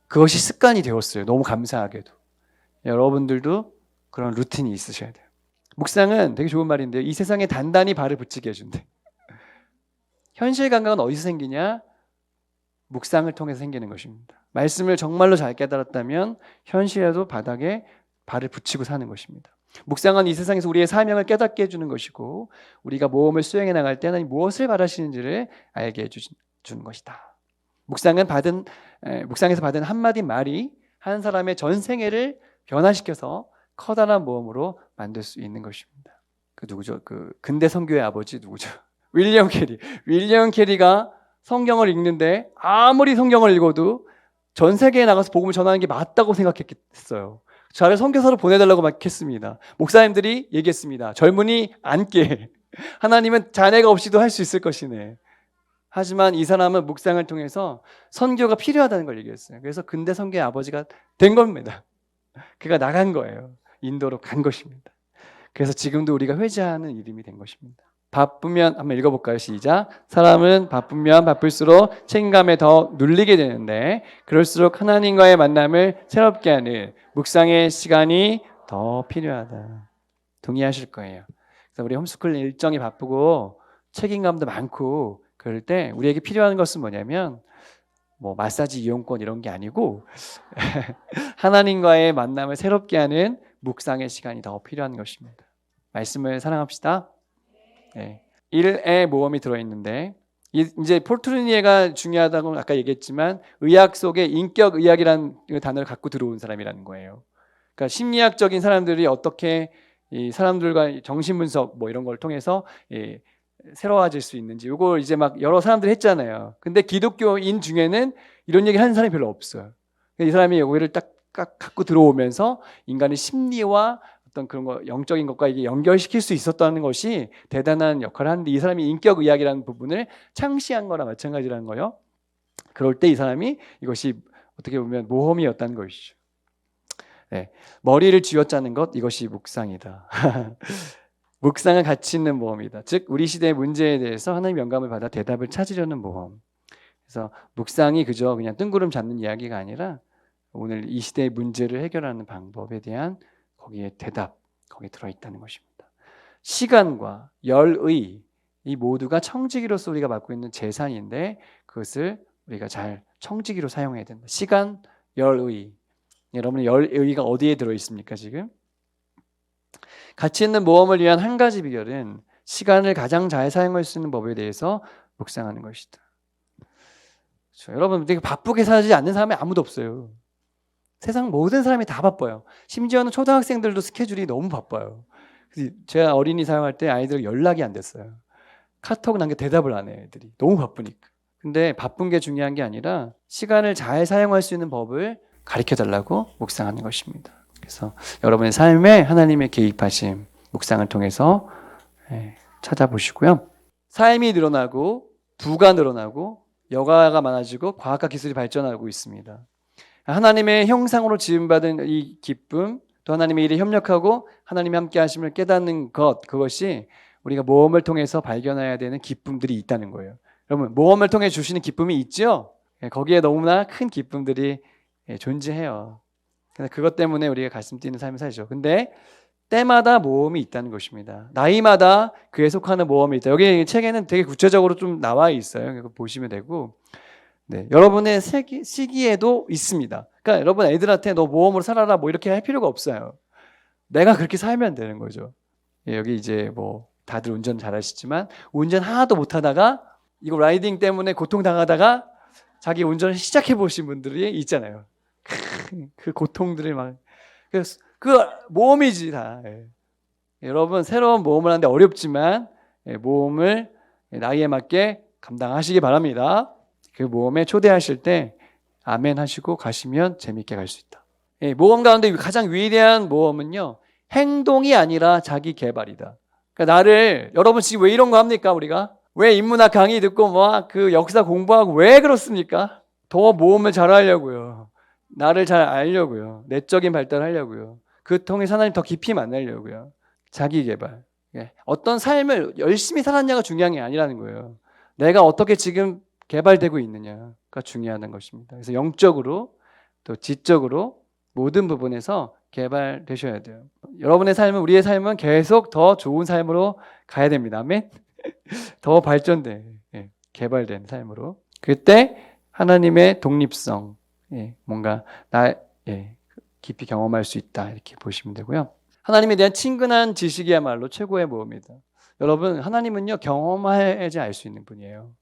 A: 그것이 습관이 되었어요. 너무 감사하게도. 여러분들도 그런 루틴이 있으셔야 돼요. 묵상은 되게 좋은 말인데요. 이 세상에 단단히 발을 붙이게 해준대. 현실 감각은 어디서 생기냐? 묵상을 통해서 생기는 것입니다. 말씀을 정말로 잘 깨달았다면 현실에도 바닥에 발을 붙이고 사는 것입니다. 묵상은 이 세상에서 우리의 사명을 깨닫게 해주는 것이고 우리가 모험을 수행해 나갈 때 하나님 무엇을 바라시는지를 알게 해주는 것이다. 묵상에서 받은 한마디 말이 한 사람의 전생애를 변화시켜서 커다란 모험으로 만들 수 있는 것입니다. 그 누구죠? 그 근대 선교의 아버지 누구죠? 윌리엄 캐리. 윌리엄 캐리가 성경을 읽는데 아무리 성경을 읽어도 전 세계에 나가서 복음을 전하는 게 맞다고 생각했어요. 저를 선교사로 보내달라고 막 했습니다. 목사님들이 얘기했습니다. 젊은이 앉게. 하나님은 자네가 없이도 할 수 있을 것이네. 하지만 이 사람은 묵상을 통해서 선교가 필요하다는 걸 얘기했어요. 그래서 근대 선교의 아버지가 된 겁니다. 그가 나간 거예요. 인도로 간 것입니다. 그래서 지금도 우리가 회자하는 이름이 된 것입니다. 바쁘면 한번 읽어볼까요? 시작. 사람은 바쁘면 바쁠수록 책임감에 더 눌리게 되는데 그럴수록 하나님과의 만남을 새롭게 하는 묵상의 시간이 더 필요하다. 동의하실 거예요. 그래서 우리 홈스쿨 일정이 바쁘고 책임감도 많고 그럴 때 우리에게 필요한 것은 뭐냐면 뭐 마사지 이용권 이런 게 아니고 하나님과의 만남을 새롭게 하는 묵상의 시간이 더 필요한 것입니다. 말씀을 사랑합시다. 네. 1의 모험이 들어있는데 이제 폴트루니에가 중요하다고 아까 얘기했지만 의학 속에 인격의학이라는 단어를 갖고 들어온 사람이라는 거예요. 그러니까 심리학적인 사람들이 어떻게 이 사람들과 정신분석 뭐 이런 걸 통해서 새로워질 수 있는지 이걸 이제 막 여러 사람들이 했잖아요. 근데 기독교인 중에는 이런 얘기 하는 사람이 별로 없어요. 이 사람이 여기를 딱 갖고 들어오면서 인간의 심리와 어떤 그런 거 영적인 것과 이게 연결시킬 수 있었다는 것이 대단한 역할을 하는데 이 사람이 인격의학이라는 부분을 창시한 거나 마찬가지라는 거예요. 그럴 때 이 사람이 이것이 어떻게 보면 모험이었다는 것이죠. 네. 머리를 쥐어짜는 것 이것이 묵상이다. 묵상은 가치 있는 모험이다. 즉 우리 시대의 문제에 대해서 하나님의 영감을 받아 대답을 찾으려는 모험. 그래서 묵상이 그저 그냥 뜬구름 잡는 이야기가 아니라 오늘 이 시대의 문제를 해결하는 방법에 대한 거기에 대답, 거기에 들어있다는 것입니다. 시간과 열의 이 모두가 청지기로서 우리가 맡고 있는 재산인데 그것을 우리가 잘 청지기로 사용해야 된다. 시간, 열의. 여러분 열의가 어디에 들어있습니까 지금? 가치 있는 모험을 위한 한 가지 비결은 시간을 가장 잘 사용할 수 있는 법에 대해서 묵상하는 것이다. 그렇죠. 여러분 되게 바쁘게 살지 않는 사람이 아무도 없어요. 세상 모든 사람이 다 바빠요. 심지어는 초등학생들도 스케줄이 너무 바빠요. 그래서 제가 어린이 사용할 때 아이들 연락이 안 됐어요. 카톡 남겨 대답을 안 해, 애들이. 너무 바쁘니까. 근데 바쁜 게 중요한 게 아니라 시간을 잘 사용할 수 있는 법을 가르쳐 달라고 묵상하는 것입니다. 그래서 여러분의 삶에 하나님의 개입하심 묵상을 통해서 찾아보시고요. 삶이 늘어나고 부가 늘어나고 여가가 많아지고 과학과 기술이 발전하고 있습니다. 하나님의 형상으로 지음받은 이 기쁨, 또 하나님의 일에 협력하고 하나님이 함께 하심을 깨닫는 것, 그것이 우리가 모험을 통해서 발견해야 되는 기쁨들이 있다는 거예요. 여러분, 모험을 통해 주시는 기쁨이 있죠? 거기에 너무나 큰 기쁨들이 존재해요. 그것 때문에 우리가 가슴 뛰는 삶을 살죠. 근데 때마다 모험이 있다는 것입니다. 나이마다 그에 속하는 모험이 있다. 여기 책에는 되게 구체적으로 좀 나와 있어요. 이거 보시면 되고, 네, 여러분의 시기에도 있습니다. 그러니까 여러분 애들한테 너 모험으로 살아라 뭐 이렇게 할 필요가 없어요. 내가 그렇게 살면 되는 거죠. 여기 이제 뭐 다들 운전 잘하시지만 운전 하나도 못하다가 이거 라이딩 때문에 고통당하다가 자기 운전을 시작해 보신 분들이 있잖아요. 그 고통들을 막 그 모험이지 다. 여러분 새로운 모험을 하는데 어렵지만 모험을 나이에 맞게 감당하시기 바랍니다. 그 모험에 초대하실 때 아멘 하시고 가시면 재밌게 갈 수 있다. 모험 가운데 가장 위대한 모험은요, 행동이 아니라 자기 개발이다. 그러니까 나를, 여러분 지금 왜 이런 거 합니까? 우리가 왜 인문학 강의 듣고 뭐 그 역사 공부하고 왜 그렇습니까? 더 모험을 잘하려고요. 나를 잘 알려고요. 내적인 발달하려고요. 그 통해서 하나님 더 깊이 만나려고요. 자기 개발. 어떤 삶을 열심히 살았냐가 중요한 게 아니라는 거예요. 내가 어떻게 지금 개발되고 있느냐가 중요한 것입니다. 그래서 영적으로 또 지적으로 모든 부분에서 개발되셔야 돼요. 여러분의 삶은, 우리의 삶은 계속 더 좋은 삶으로 가야 됩니다. 아멘. 더 발전돼, 개발된 삶으로. 그때 하나님의 독립성, 뭔가 깊이 경험할 수 있다, 이렇게 보시면 되고요. 하나님에 대한 친근한 지식이야말로 최고의 모험이다. 여러분, 하나님은요 경험해야지 알 수 있는 분이에요.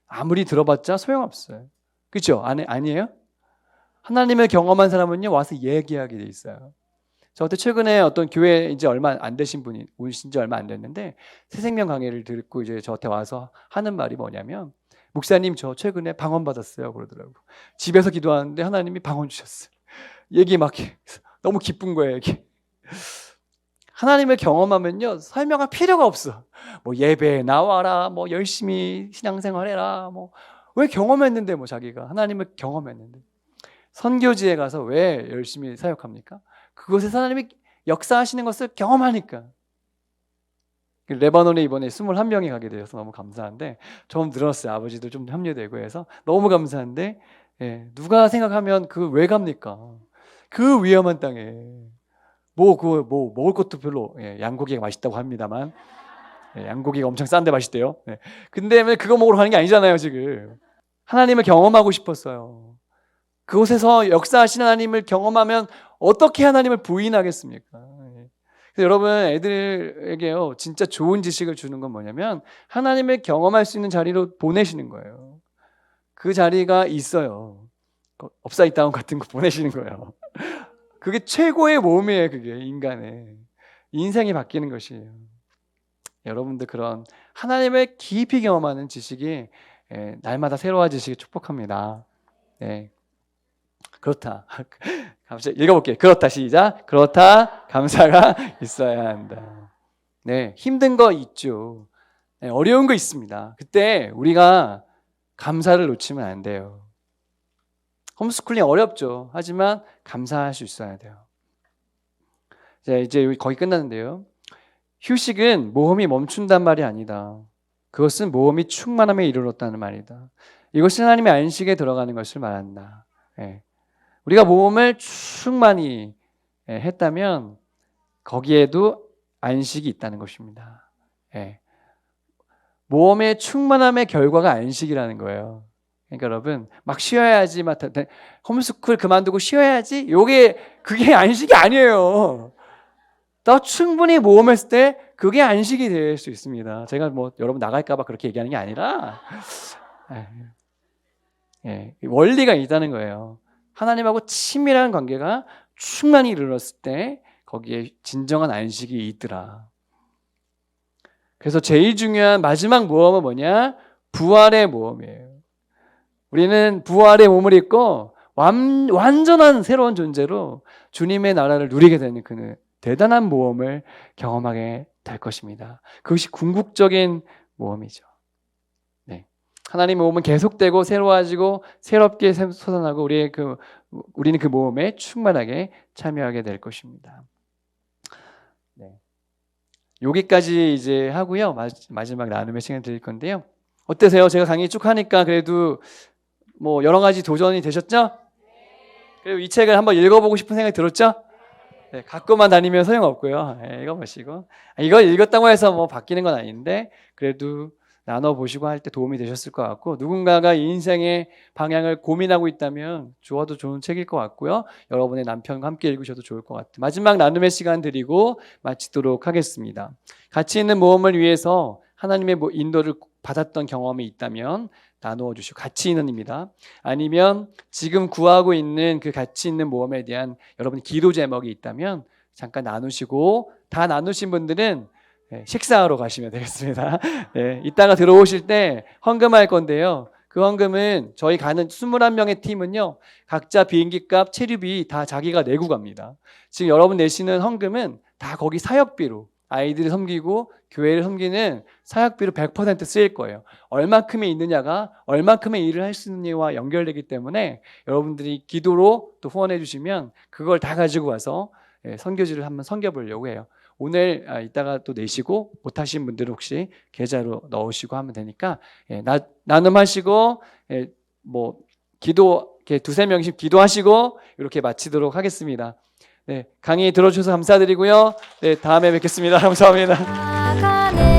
A: 아무리 들어봤자 소용없어요. 그렇죠? 아니에요? 하나님을 경험한 사람은요 와서 얘기하게 돼 있어요. 저한테 최근에 어떤 교회 이제 얼마 안 되신 분이 오신 지 얼마 안 됐는데 새생명 강의를 듣고 이제 저한테 와서 하는 말이 뭐냐면, 목사님 저 최근에 방언 받았어요 그러더라고. 집에서 기도하는데 하나님이 방언 주셨어요. 얘기 막 너무 기쁜 거예요. 이게 하나님을 경험하면요 설명할 필요가 없어. 뭐 예배에 나와라, 뭐 열심히 신앙생활해라, 뭐 왜 경험했는데, 뭐 자기가 하나님을 경험했는데. 선교지에 가서 왜 열심히 사역합니까? 그곳에서 하나님이 역사하시는 것을 경험하니까. 레바논에 이번에 21명이 가게 되어서 너무 감사한데, 좀 늘었어요. 아버지도 좀 합류되고 해서 너무 감사한데, 누가 생각하면 그 왜 갑니까? 그 위험한 땅에 뭐 먹을 것도 별로, 양고기가 맛있다고 합니다만, 양고기가 엄청 싼데 맛있대요. 근데 왜 그거 먹으러 가는 게 아니잖아요. 지금 하나님을 경험하고 싶었어요. 그곳에서 역사하시는 하나님을 경험하면 어떻게 하나님을 부인하겠습니까? 그래서 여러분 애들에게요 진짜 좋은 지식을 주는 건 뭐냐면 하나님을 경험할 수 있는 자리로 보내시는 거예요. 그 자리가 있어요. 업사이드다운 같은 거 보내시는 거예요. 그게 최고의 모험이에요. 그게 인간의 인생이 바뀌는 것이에요. 여러분들 그런 하나님을 깊이 경험하는 지식이 날마다 새로워지시길 축복합니다. 그렇다. 갑자기 읽어볼게요. 그렇다. 시작. 그렇다. 감사가 있어야 한다. 힘든 거 있죠. 어려운 거 있습니다. 그때 우리가 감사를 놓치면 안 돼요. 홈스쿨링 어렵죠. 하지만 감사할 수 있어야 돼요. 자, 이제 거의 끝났는데요. 휴식은 모험이 멈춘단 말이 아니다. 그것은 모험이 충만함에 이르렀다는 말이다. 이것이 하나님의 안식에 들어가는 것을 말한다. 우리가 모험을 충만히 했다면 거기에도 안식이 있다는 것입니다. 모험의 충만함의 결과가 안식이라는 거예요. 그러니까 여러분 막 쉬어야지, 막 홈스쿨 그만두고 쉬어야지, 그게 안식이 아니에요. 나 충분히 모험했을 때 그게 안식이 될 수 있습니다. 제가 뭐 여러분 나갈까 봐 그렇게 얘기하는 게 아니라, 예, 원리가 있다는 거예요. 하나님하고 친밀한 관계가 충만히 이르렀을 때 거기에 진정한 안식이 있더라. 그래서 제일 중요한 마지막 모험은 뭐냐? 부활의 모험이에요. 우리는 부활의 몸을 입고 완전한 새로운 존재로 주님의 나라를 누리게 되는 그 대단한 모험을 경험하게 될 것입니다. 그것이 궁극적인 모험이죠. 네. 하나님의 모험은 계속되고 새로워지고 새롭게 솟아나고 우리는 그 모험에 충만하게 참여하게 될 것입니다. 네. 여기까지 이제 하고요. 마지막 나눔의 시간 드릴 건데요. 어떠세요? 제가 강의 쭉 하니까 그래도 뭐 여러 가지 도전이 되셨죠? 그리고 이 책을 한번 읽어보고 싶은 생각이 들었죠? 네, 갖고만 다니면 소용없고요. 네, 읽어보시고 이걸 읽었다고 해서 뭐 바뀌는 건 아닌데 그래도 나눠보시고 할 때 도움이 되셨을 것 같고 누군가가 인생의 방향을 고민하고 있다면 주어도 좋은 책일 것 같고요. 여러분의 남편과 함께 읽으셔도 좋을 것 같아요. 마지막 나눔의 시간 드리고 마치도록 하겠습니다. 가치 있는 모험을 위해서 하나님의 인도를 받았던 경험이 있다면 나누어 주시고 가치 있는입니다. 아니면 지금 구하고 있는 그 가치 있는 모험에 대한 여러분 기도 제목이 있다면 잠깐 나누시고 다 나누신 분들은 식사하러 가시면 되겠습니다. 네, 이따가 들어오실 때 헌금할 건데요. 그 헌금은 저희 가는 21명의 팀은요. 각자 비행기값, 체류비 다 자기가 내고 갑니다. 지금 여러분 내시는 헌금은 다 거기 사역비로 아이들을 섬기고 교회를 섬기는 사역비로 100% 쓰일 거예요. 얼마큼이 있느냐가 얼마큼의 일을 할 수 있느냐와 연결되기 때문에 여러분들이 기도로 또 후원해 주시면 그걸 다 가지고 와서 선교지를 한번 섬겨보려고 해요. 오늘 이따가 또 내시고 못하신 분들은 혹시 계좌로 넣으시고 하면 되니까 나눔하시고 뭐 기도 이렇게 2-3명씩 기도하시고 이렇게 마치도록 하겠습니다. 네, 강의 들어주셔서 감사드리고요. 네, 다음에 뵙겠습니다. 감사합니다.